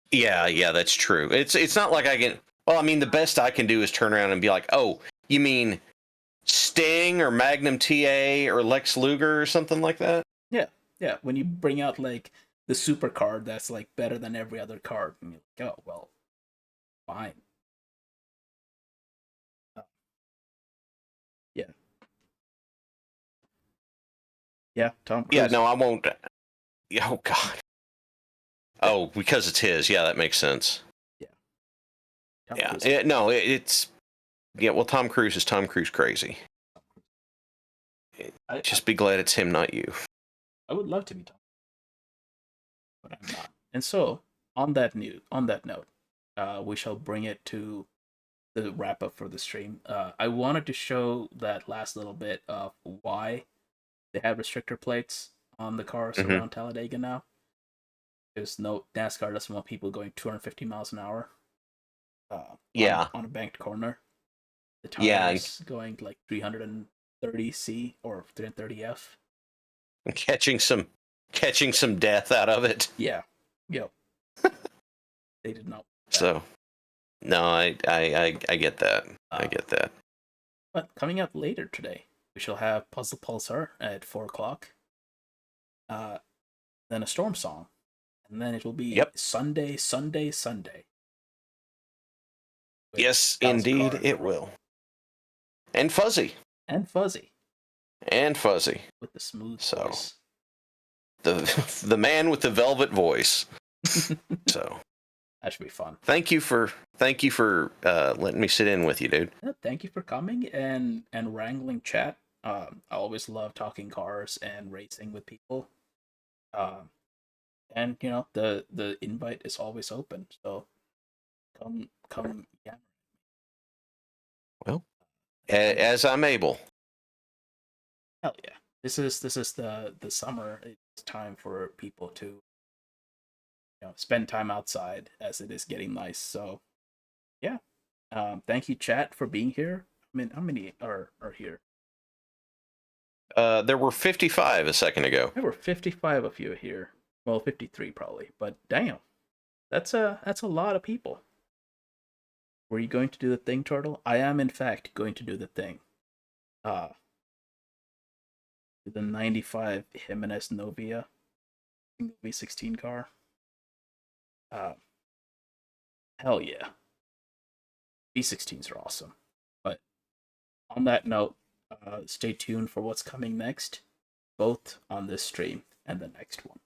yeah, that's true. It's not like I can. Well, I mean, the best I can do is turn around and be like, "Oh, you mean Sting or Magnum TA or Lex Luger or something like that?" Yeah. When you bring out like the super card that's like better than every other card, and you're like, oh well, fine. Yeah. Yeah, Tom Cruise. Yeah, no, I won't. Oh God. Oh, because it's his. Yeah, that makes sense. Tom Yeah. Cruise. No, it's. Yeah, well, Tom Cruise is Tom Cruise crazy. Just be glad it's him, not you. I would love to be Tom, but I'm not. And so, on that note, we shall bring it to the wrap up for the stream. I wanted to show that last little bit of why they have restrictor plates on the cars around Talladega now. Because no NASCAR doesn't want people going 250 miles an hour. On a banked corner. The tires going like 330C or 330F. Catching some death out of it. Yeah. Yep. They did not. So, no, I get that. I get that. But coming up later today, we shall have Puzzle Pulsar at 4:00. Then a Storm Song, and then it will be Sunday. Yes, indeed, it will. And Fuzzy. And Fuzzy. With the smooth voice. The man with the velvet voice. So that should be fun. Thank you for letting me sit in with you, dude. Yeah, thank you for coming and wrangling chat. I always love talking cars and racing with people. And the invite is always open. So come yeah. Well, as I'm able. Hell yeah. This is the summer. It's time for people to spend time outside as it is getting nice. So yeah. Thank you, chat, for being here. I mean, how many are here? There were 55 a second ago. There were 55 of you here. Well, 53 probably, but damn. That's a lot of people. Were you going to do the thing, Turtle? I am in fact going to do the thing. The 95 Jimenez Novia V16 car. Hell yeah. V16s are awesome. But on that note, stay tuned for what's coming next, both on this stream and the next one.